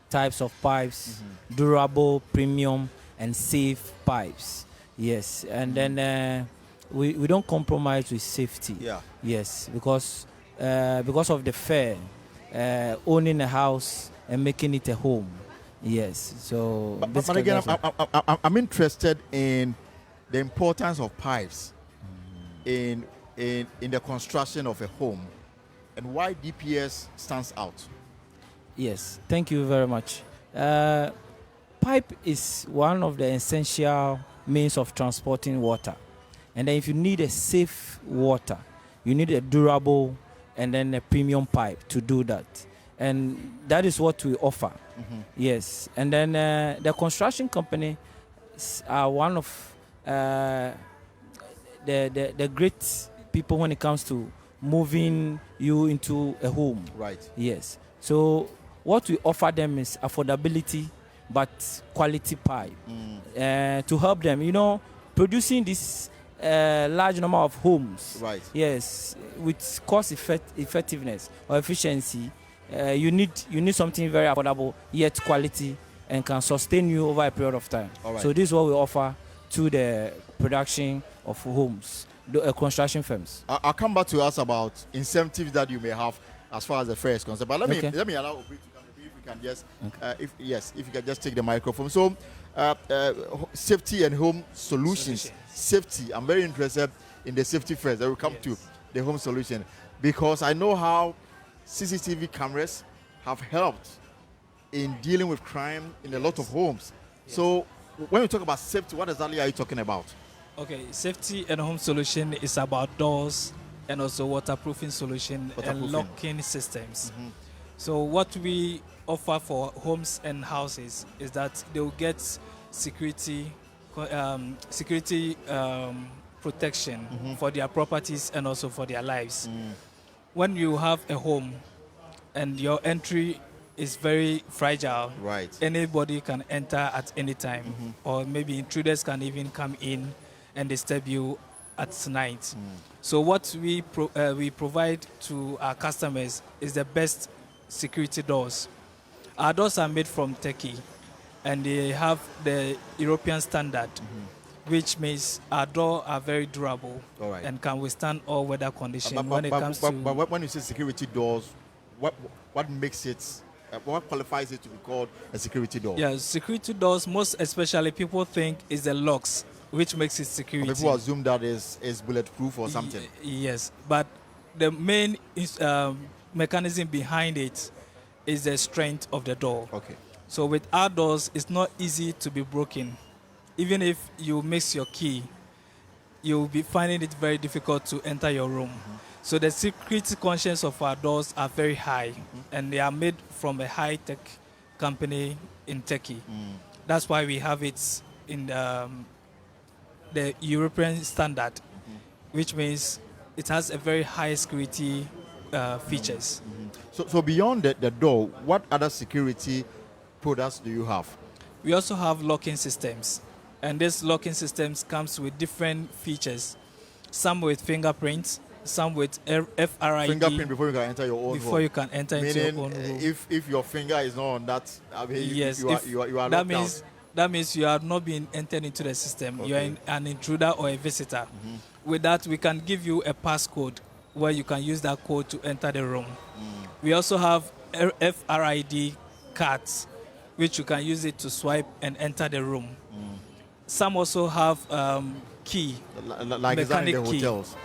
types of pipes, durable, premium, and safe pipes. Yes, and then we don't compromise with safety. Yeah. Yes, because of the fair, owning a house and making it a home. Yes, so. But again, I'm interested in the importance of pipes in the construction of a home, and why DPS stands out. Yes, thank you very much. Pipe is one of the essential means of transporting water. And then if you need a safe water, you need a durable and then a premium pipe to do that. And that is what we offer. Yes. And then the construction company are one of the great people when it comes to moving you into a home. Right. Yes. So what we offer them is affordability, but quality pipe to help them, producing this large number of homes. Right. Yes, with cost effectiveness or efficiency, you need something very affordable yet quality and can sustain you over a period of time. All right. So this is what we offer to the production of homes, the construction firms. I'll come back to us about incentives that you may have as far as the fair is concerned. But let me allow Obri to come. you can just, if you can just take the microphone. So, safety and home solutions. Safety. I'm very interested in the safety first. I will come to the home solution because I know how CCTV cameras have helped in dealing with crime in a lot of homes. So, when we talk about safety, what exactly are you talking about? Okay, safety and home solution is about doors and also waterproofing solution and locking systems. So what we offer for homes and houses is that they will get security protection for their properties and also for their lives. When you have a home and your entry is very fragile, anybody can enter at any time, or maybe intruders can even come in and disturb you at night. So what we provide to our customers is the best security doors. Our doors are made from Turkey, and they have the European standard, which means our doors are very durable and can withstand all weather conditions. But when you say security doors, what makes it? What qualifies it to be called a security door? Yeah, security doors, most especially people think is the locks, which makes it security. People assume that is bulletproof or something. Yes, but the main mechanism behind it is the strength of the door. Okay. So with our doors, it's not easy to be broken. Even if you miss your key, you'll be finding it very difficult to enter your room. So the security conscience of our doors are very high, and they are made from a high-tech company in Turkey. That's why we have it in the European standard, which means it has a very high security features. So beyond the door, what other security products do you have? We also have locking systems, and this locking systems comes with different features. Some with fingerprints, some with FRID. Fingerprint before you can enter your own before home. you can enter into your own room. If your finger is not on that, I mean, yes, you are that locked means out. that means you have not been entered into the system. You are an intruder or a visitor. With that, we can give you a passcode where you can use that code to enter the room. We also have FRID cards, which you can use it to swipe and enter the room. Some also have key, like is that in the key. hotels?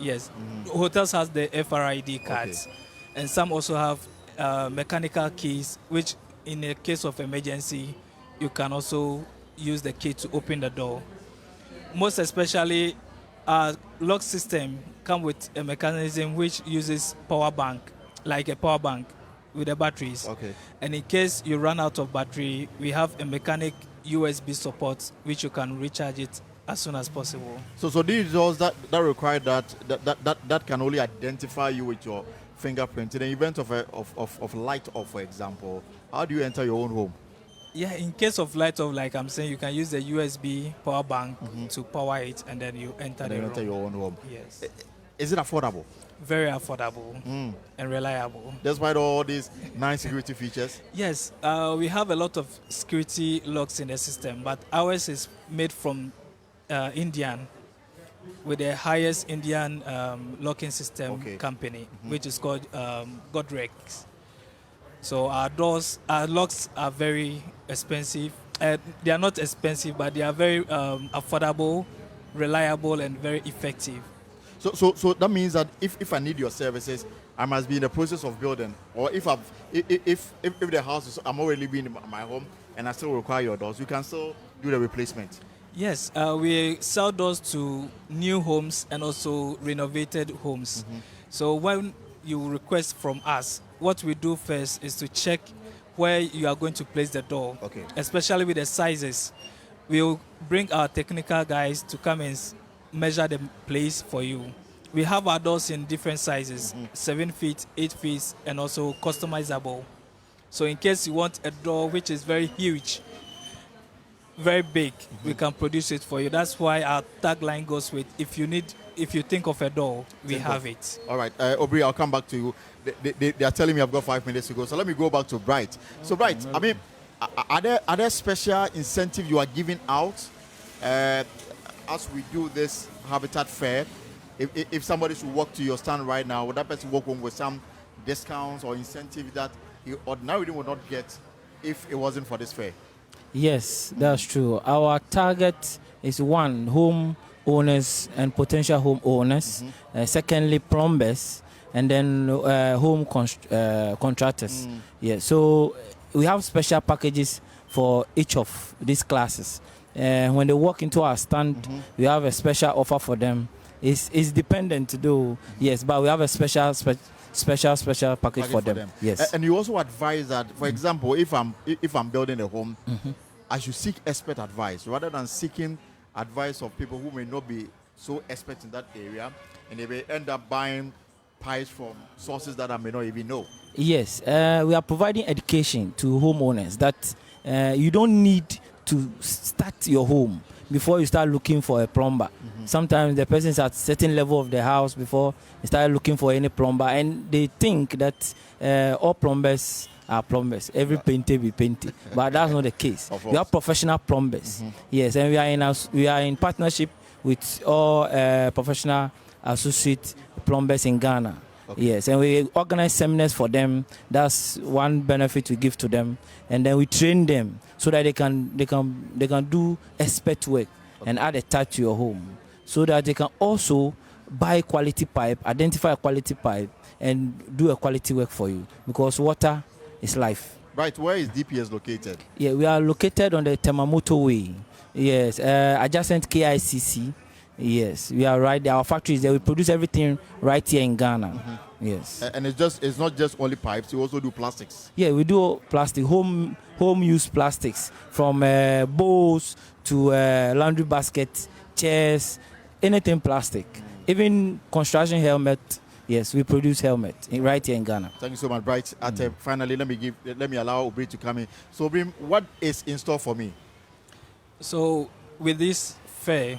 Yes, hotels has the FRID cards, and some also have mechanical keys, which in a case of emergency, you can also use the key to open the door. Most especially, our lock system come with a mechanism which uses power bank, like a power bank with the batteries. And in case you run out of battery, we have a mechanic USB support which you can recharge it as soon as possible. So these doors that require that can only identify you with your fingerprint. In the event of light off, for example, how do you enter your own home? Yeah, in case of light off, like I'm saying, you can use the USB power bank to power it, and then you enter the room. Enter your own home. Yes. Is it affordable? Very affordable and reliable. Despite all these nice security features? Yes, we have a lot of security locks in the system, but ours is made from Indian, with the highest Indian locking system company, which is called Godrex. So our locks are very expensive. They are not expensive, but they are very affordable, reliable, and very effective. So that means that if I need your services, I must be in the process of building, or if the house is, I'm already living in my home and I still require your doors, you can still do the replacement. Yes, we sell doors to new homes and also renovated homes. So when you request from us, what we do first is to check where you are going to place the door, especially with the sizes. We'll bring our technical guys to come and measure the place for you. We have our doors in different sizes, 7 feet, 8 feet, and also customizable. So in case you want a door which is very huge, very big, we can produce it for you. That's why our tagline goes with, if you think of a door, we have it. All right, Aubrey, I'll come back to you. They are telling me I've got 5 minutes to go, so let me go back to Bright. So Bright, I mean, are there special incentives you are giving out as we do this Habitat Fair? If somebody should walk to your stand right now, would that person walk home with some discounts or incentives that he ordinarily would not get if it wasn't for this fair. Yes, that's true. Our target is one, home owners and potential home owners. Secondly, plumbers, and then home contractors. Yeah, so we have special packages for each of these classes. When they walk into our stand, we have a special offer for them. It's dependent though, yes, but we have a special package for them. Yes. And you also advise that, for example, if I'm building a home, I should seek expert advice rather than seeking advice of people who may not be so expert in that area, and they may end up buying pipes from sources that I may not even know. Yes, we are providing education to homeowners that you don't need to start your home before you start looking for a plumber. Sometimes the person is at a certain level of the house before they start looking for any plumber, and they think that all plumbers are plumbers. Every painter be painter, but that's not the case. We are professional plumbers. Yes, and we are in partnership with all professional associate plumbers in Ghana. Yes, and we organize seminars for them. That's one benefit we give to them, and then we train them so that they can do expert work and add a touch to your home, so that they can also buy quality pipe, identify a quality pipe, and do a quality work for you, because water is life. Right, where is DPS located? Yeah, we are located on the Achimota Way. Yes, adjacent KICC. Yes, we are right there. Our factory is there. We produce everything right here in Ghana. Yes. And it's not just only pipes, you also do plastics. Yeah, we do plastic, home use plastics, from bowls to laundry baskets, chairs, anything plastic. Even construction helmet. Yes, we produce helmet right here in Ghana. Thank you so much, Bright. Finally, let me allow Obri to come in. So, Obri, what is in store for me? So, with this fair,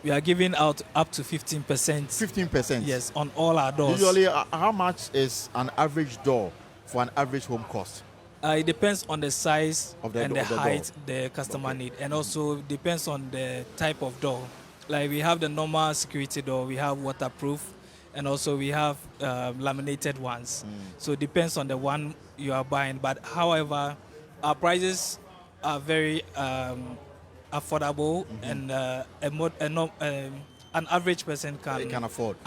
we are giving out up to 15%. 15%? Yes, on all our doors. Usually, how much is an average door for an average home cost? It depends on the size and the height door the customer need, and also depends on the type of door. Like we have the normal security door, we have waterproof, and also we have laminated ones. So it depends on the one you are buying. But however, our prices are very affordable, and an average person can afford.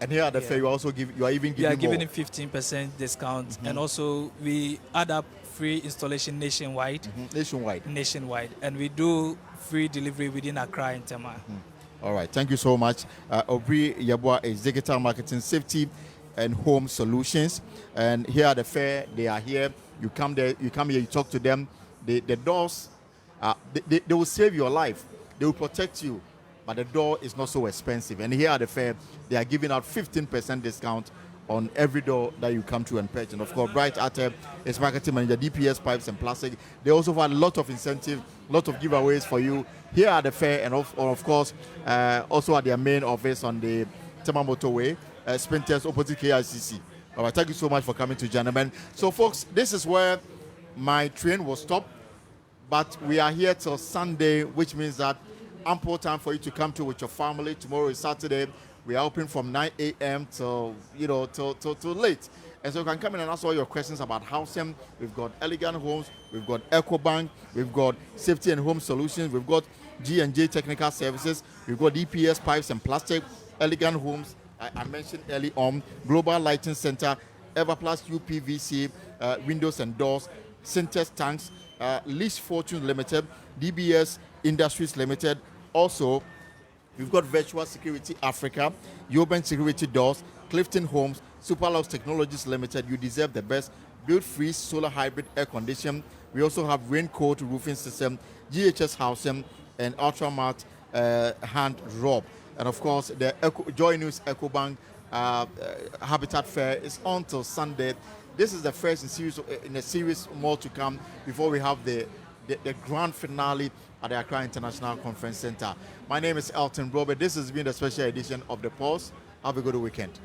And here at the fair, you are even giving giving more. 15% discount, and also we add up free installation nationwide. Nationwide, and we do free delivery within Accra and Tema. All right, thank you so much. Obri Yabua is Digital Marketing Safety and Home Solutions. And here at the fair, they are here. You come here, you talk to them. The doors, they will save your life. They will protect you. But the door is not so expensive. And here at the fair, they are giving out 15% discount on every door that you come to and purchase. And of course, Bright Ate is marketing manager, DPS Pipes and Plastic. They also have a lot of incentive, a lot of giveaways for you here at the fair, and of course, also at their main office on the Achimota Way, Sprinters opposite KICC. All right, thank you so much for coming to gentlemen. So, folks, this is where my train will stop, but we are here till Sunday, which means that ample time for you to come to with your family. Tomorrow is Saturday. We are open from 9 a.m. till late. And so you can come in and ask all your questions about housing. We've got Elegant Homes, we've got Ecobank, we've got Safety and Home Solutions, we've got G&J Technical Services, we've got EPS Pipes and Plastic, Elegant Homes, I mentioned early on, Global Lighting Center, Everplast UPVC, Windows and Doors, Syntex Tanks, Lease Fortune Limited, DBS Industries Limited. Also, we've got Virtual Security Africa, Ecobank Security Doors, Clifton Homes, Superlux Technologies Limited. You deserve the best. Build free solar hybrid air condition. We also have raincoat roofing system, GHS housing, and Ultramat hand rob. And of course, the JoyNews Ecobank Habitat Fair is on till Sunday. This is the first in a series more to come before we have the grand finale at the Accra International Conference Center. My name is Elton Robert. This has been the special edition of The Pulse. Have a good weekend.